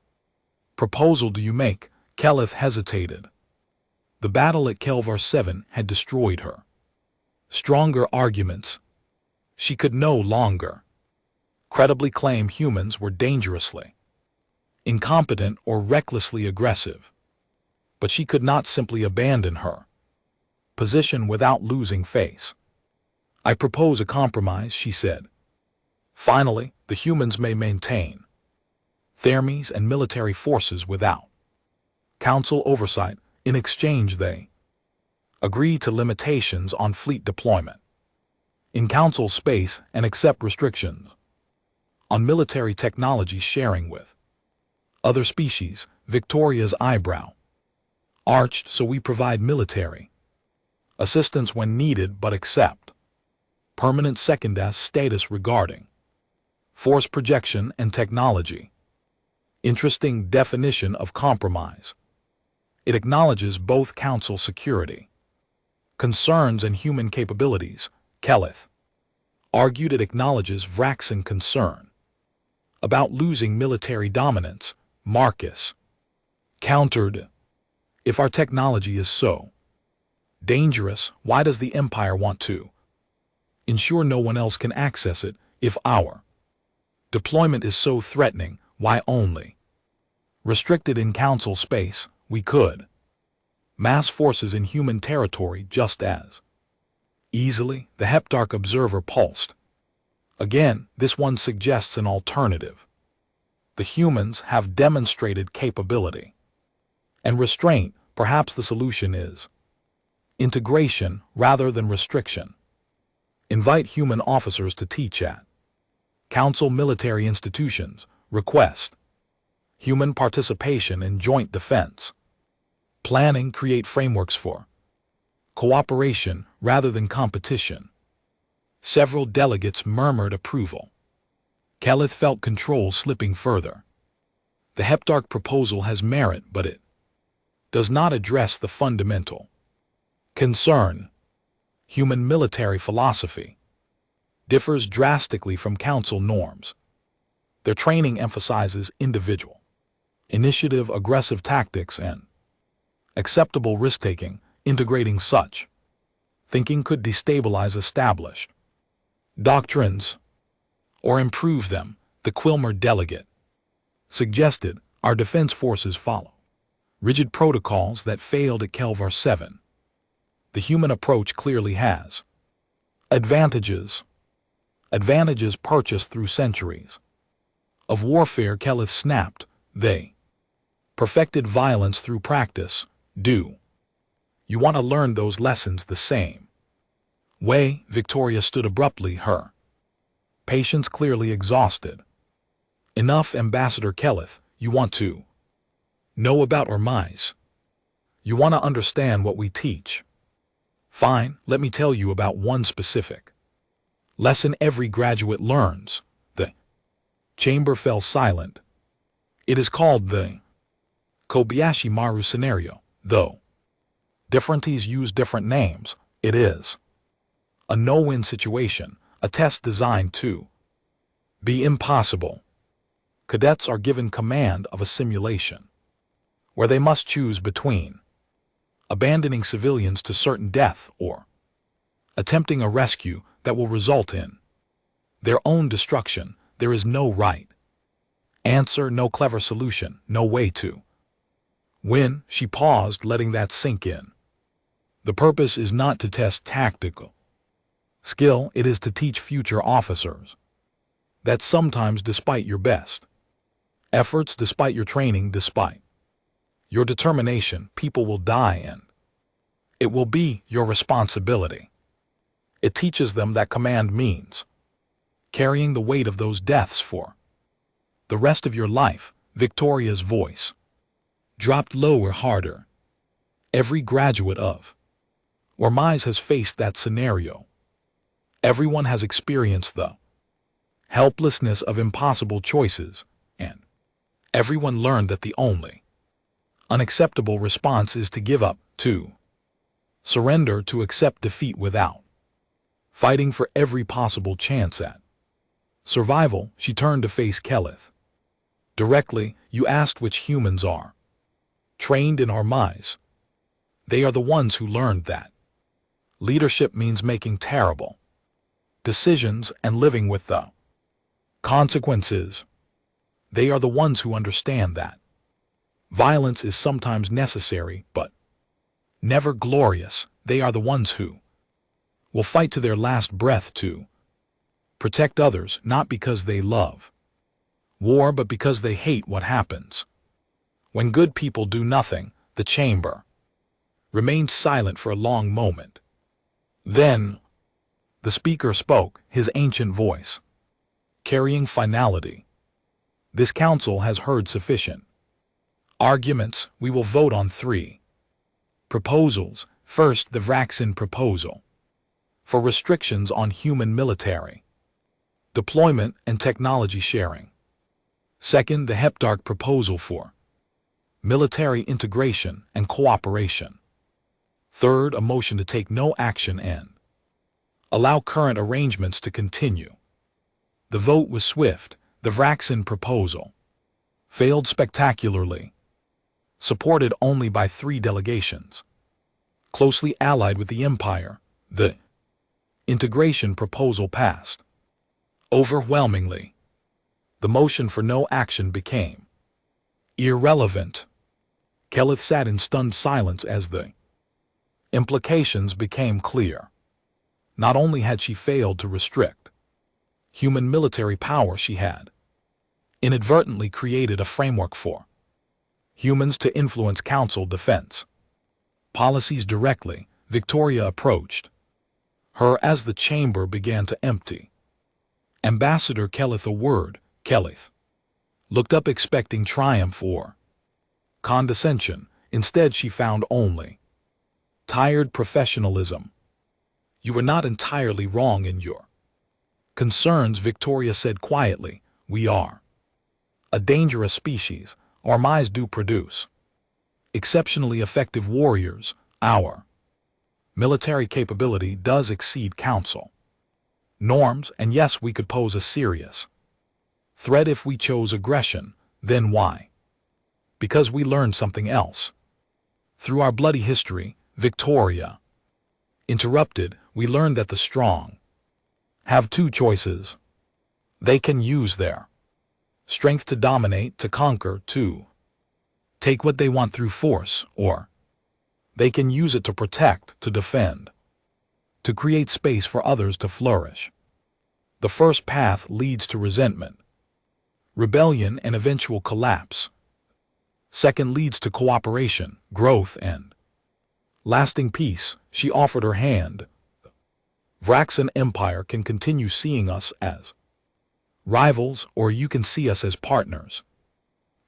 proposal do you make? Keleth hesitated. The battle at Kelvar 7 had destroyed her. Stronger arguments. She could no longer credibly claim humans were dangerously incompetent or recklessly aggressive. But she could not simply abandon her position without losing face. "I propose a compromise," she said. "Finally, the humans may maintain thermies and military forces without council oversight. In exchange, they agree to limitations on fleet deployment in council space and accept restrictions on military technology sharing with Other species, Victoria's eyebrow arched, so we provide military assistance when needed but accept permanent second-class status regarding force projection and technology. Interesting definition of compromise. It acknowledges both council security concerns and human capabilities. Kelleth argued it acknowledges Vraxan concern about losing military dominance. Marcus countered, if our technology is so dangerous, why does the Empire want to ensure no one else can access it? If our deployment is so threatening, why only restrict it in council space? We could mass forces in human territory just as easily. The Heptarch observer pulsed. Again, this one suggests an alternative. The humans have demonstrated capability and restraint. Perhaps the solution is integration rather than restriction. Invite human officers to teach at council military institutions. Request human participation in joint defense planning. Create frameworks for cooperation rather than competition. Several delegates murmured approval. Kelleth felt control slipping further. The Heptarch proposal has merit, but it does not address the fundamental concern. Human military philosophy differs drastically from council norms. Their training emphasizes individual initiative, aggressive tactics, and acceptable risk-taking. Integrating such thinking could destabilize established doctrines or improve them. The Quilmer delegate suggested our defense forces follow rigid protocols that failed at Kelvar 7. The human approach clearly has advantages purchased through centuries of warfare. Kelleth snapped. They perfected violence through practice. Do you want to learn those lessons the same way? Victoria stood abruptly, her patience clearly exhausted. Enough, Ambassador Kelleth. You want to know about our mice. You want to understand what we teach. Fine, let me tell you about one specific lesson every graduate learns. The chamber fell silent. It is called the Kobayashi Maru scenario. Though differences use different names, it is a no-win situation, a test designed to be impossible. Cadets are given command of a simulation where they must choose between abandoning civilians to certain death or attempting a rescue that will result in their own destruction. There is no right answer, no clever solution, no way to win. She paused, letting that sink in. The purpose is not to test tactical skill, it is to teach future officers that sometimes, despite your best efforts, despite your training, despite your determination, people will die, and it will be your responsibility. It teaches them that command means carrying the weight of those deaths for the rest of your life. Victoria's voice dropped lower, harder. Every graduate of Ormais has faced that scenario. Everyone has experienced the helplessness of impossible choices, and everyone learned that the only unacceptable response is to give up, to surrender, to accept defeat without fighting for every possible chance at survival. She turned to face Kelleth directly. You asked which humans are trained in Ormais. They are the ones who learned that leadership means making terrible decisions and living with the consequences. They are the ones who understand that violence is sometimes necessary, but never glorious. They are the ones who will fight to their last breath to protect others, not because they love war, but because they hate what happens when good people do nothing. The chamber remained silent for a long moment. Then the speaker spoke, his ancient voice carrying finality. This council has heard sufficient. Arguments, we will vote on 3. Proposals, first the Vraxin proposal. For restrictions on human military deployment and technology sharing. Second, the Heptarch proposal for military integration and cooperation. Third, a motion to take no action and allow current arrangements to continue. The vote was swift. The Vraxin proposal failed spectacularly, supported only by 3 delegations. Closely allied with the Empire, the integration proposal passed. Overwhelmingly, the motion for no action became irrelevant. Kelith sat in stunned silence as the implications became clear. Not only had she failed to restrict human military power, she had inadvertently created a framework for humans to influence council defense policies directly. Victoria approached her as the chamber began to empty. Ambassador Kelith, a word. Kelith looked up expecting triumph or condescension. Instead, she found only tired professionalism. You were not entirely wrong in your concerns, Victoria said quietly. We are a dangerous species. Our minds do produce exceptionally effective warriors. Our military capability does exceed council norms, and yes, we could pose a serious threat if we chose aggression. Then why? Because we learned something else. Through our bloody history, Victoria interrupted, we learned that the strong have 2 choices. They can use their strength to dominate, to conquer, to take what they want through force, or they can use it to protect, to defend, to create space for others to flourish. The first path leads to resentment, rebellion, and eventual collapse. Second leads to cooperation, growth, and lasting peace. She offered her hand. Vraxin Empire can continue seeing us as rivals, or you can see us as partners.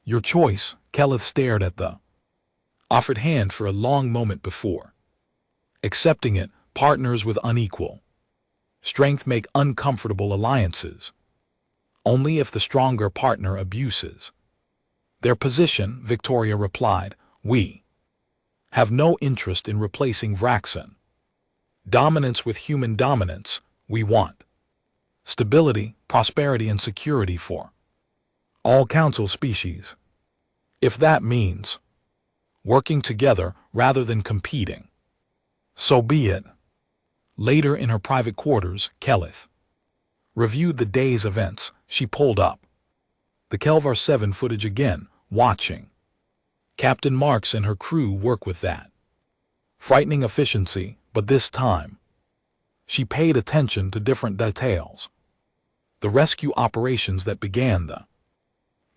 Your choice. Kelith stared at the offered hand for a long moment before accepting it. Partners with unequal strength make uncomfortable alliances. Only if the stronger partner abuses their position, Victoria replied. We have no interest in replacing Vraxin dominance with human dominance. We want stability, prosperity, and security for all council species. If that means working together rather than competing, so be it. Later, in her private quarters, Kelith reviewed the day's events. She pulled up the Kelvar 7 footage again, watching Captain Marks and her crew work with that frightening efficiency, but this time she paid attention to different details. The rescue operations that began the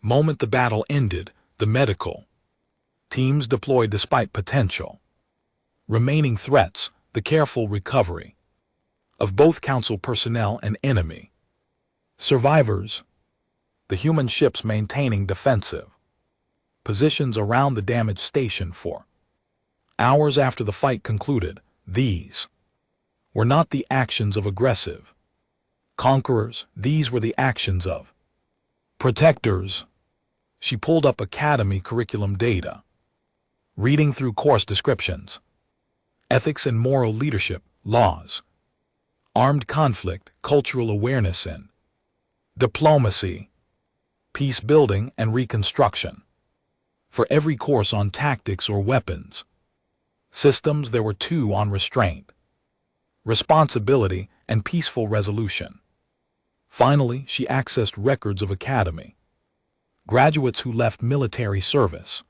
moment the battle ended, the medical teams deployed despite potential remaining threats, the careful recovery of both council personnel and enemy survivors, the human ships maintaining defensive positions around the damaged station for hours after the fight concluded. These were not the actions of aggressive conquerors, these were the actions of protectors. She pulled up Academy curriculum data, reading through course descriptions, ethics and moral leadership, laws, armed conflict, cultural awareness, and diplomacy, peace building and reconstruction. For every course on tactics or weapons systems, there were 2 on restraint, responsibility, and peaceful resolution. Finally, she accessed records of Academy graduates who left military service.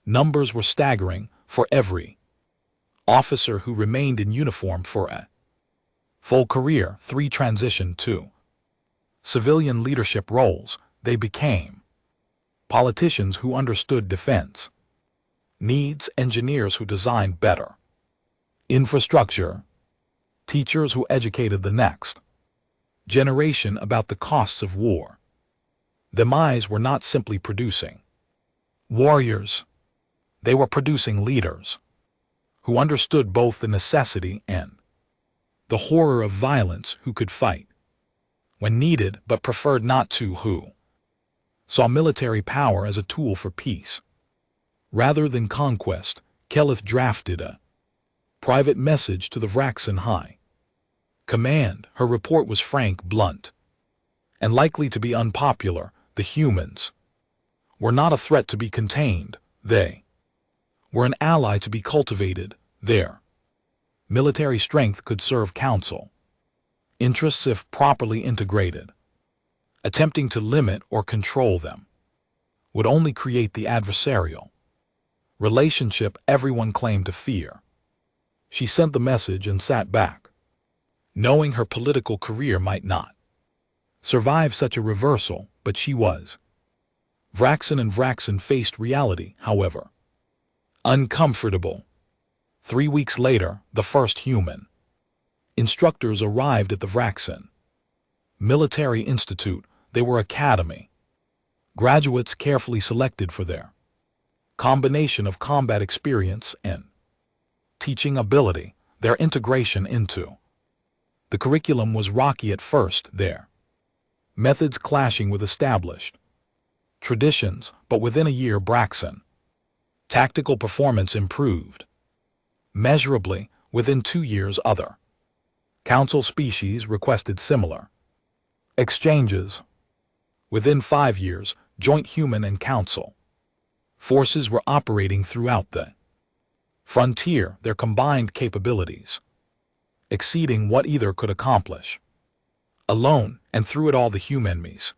Numbers were staggering. For every officer who remained in uniform for a full career, 3 transitioned to civilian leadership roles. They became politicians who understood defense needs, engineers who designed better infrastructure, teachers who educated the next generation about the costs of war. Them eyes were not simply producing Warriors. They were producing leaders who understood both the necessity and the horror of violence, who could fight when needed but preferred not to, who saw military power as a tool for peace rather than conquest. Kelith drafted a private message to the Vraxen High Command. Her report was frank, blunt, and likely to be unpopular. The humans were not a threat to be contained. They were an ally to be cultivated. Their military strength could serve Council interests if properly integrated. Attempting to limit or control them would only create the adversarial relationship everyone claimed to fear. She sent the message and sat back, knowing her political career might not survive such a reversal, but she was. Vraxen and Vraxen faced reality, however. Uncomfortable. 3 weeks later, the first human instructors arrived at the Vraxen Military Institute. They were academy graduates carefully selected for their combination of combat experience and teaching ability. Their integration into the curriculum was rocky at first, their methods clashing with established traditions, but within a year Vraxen tactical performance improved measurably. Within 2 years, other Council species requested similar exchanges. Within 5 years, joint human and Council forces were operating throughout the frontier, their combined capabilities exceeding what either could accomplish alone, and through it all the humanmies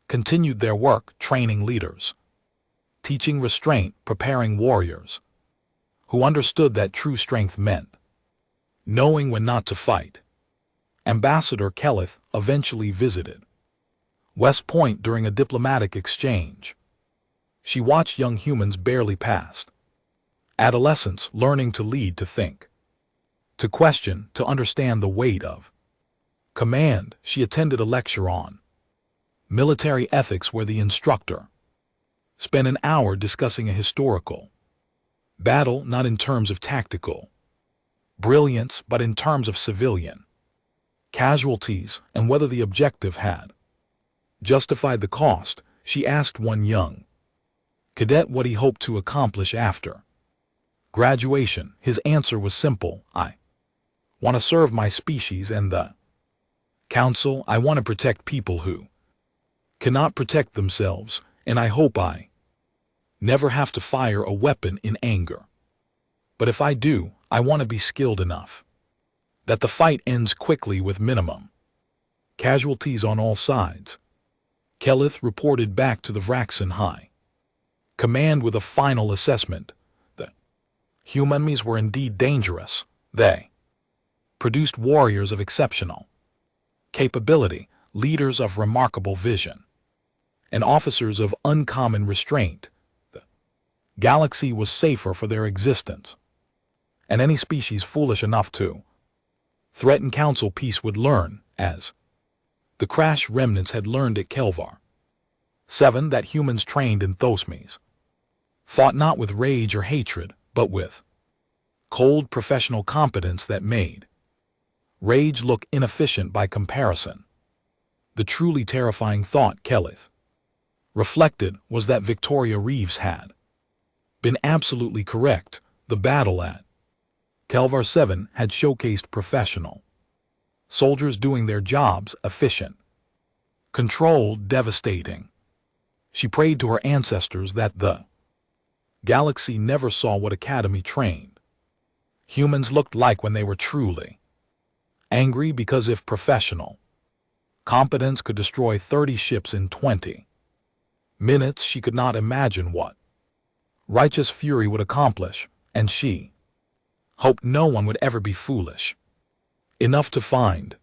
continued their work, training leaders, teaching restraint, preparing warriors who understood that true strength meant knowing when not to fight. Ambassador Kelith eventually visited West Point during a diplomatic exchange. She watched young humans barely past adolescence, learning to lead, to think, to question, to understand the weight of command. She attended a lecture on military ethics where the instructor spent an hour discussing a historical battle, not in terms of tactical brilliance, but in terms of civilian casualties and whether the objective had justified the cost. She asked one young cadet what he hoped to accomplish after graduation. His answer was simple: I want to serve my species and the Council. I want to protect people who cannot protect themselves, and I hope I never have to fire a weapon in anger. But if I do, I want to be skilled enough that the fight ends quickly with minimum casualties on all sides. Kelith reported back to the Vraxen High Command with a final assessment. The humans were indeed dangerous. They produced warriors of exceptional capability, leaders of remarkable vision, and officers of uncommon restraint. The galaxy was safer for their existence, and any species foolish enough to threaten Council peace would learn, as the crash remnants had learned at Kelvar 7, that humans trained in Thosmes fought not with rage or hatred, but with cold professional competence that made rage look inefficient by comparison. The truly terrifying thought, Kelith reflected, was that Victoria Reeves had been absolutely correct. The battle at Kelvar 7 had showcased professional soldiers doing their jobs, efficient, controlled, devastating. She prayed to her ancestors that the galaxy never saw what Academy trained humans looked like when they were truly angry, because if professional competence could destroy 30 ships in 20 minutes, she could not imagine what righteous fury would accomplish, and she hoped no one would ever be foolish enough to find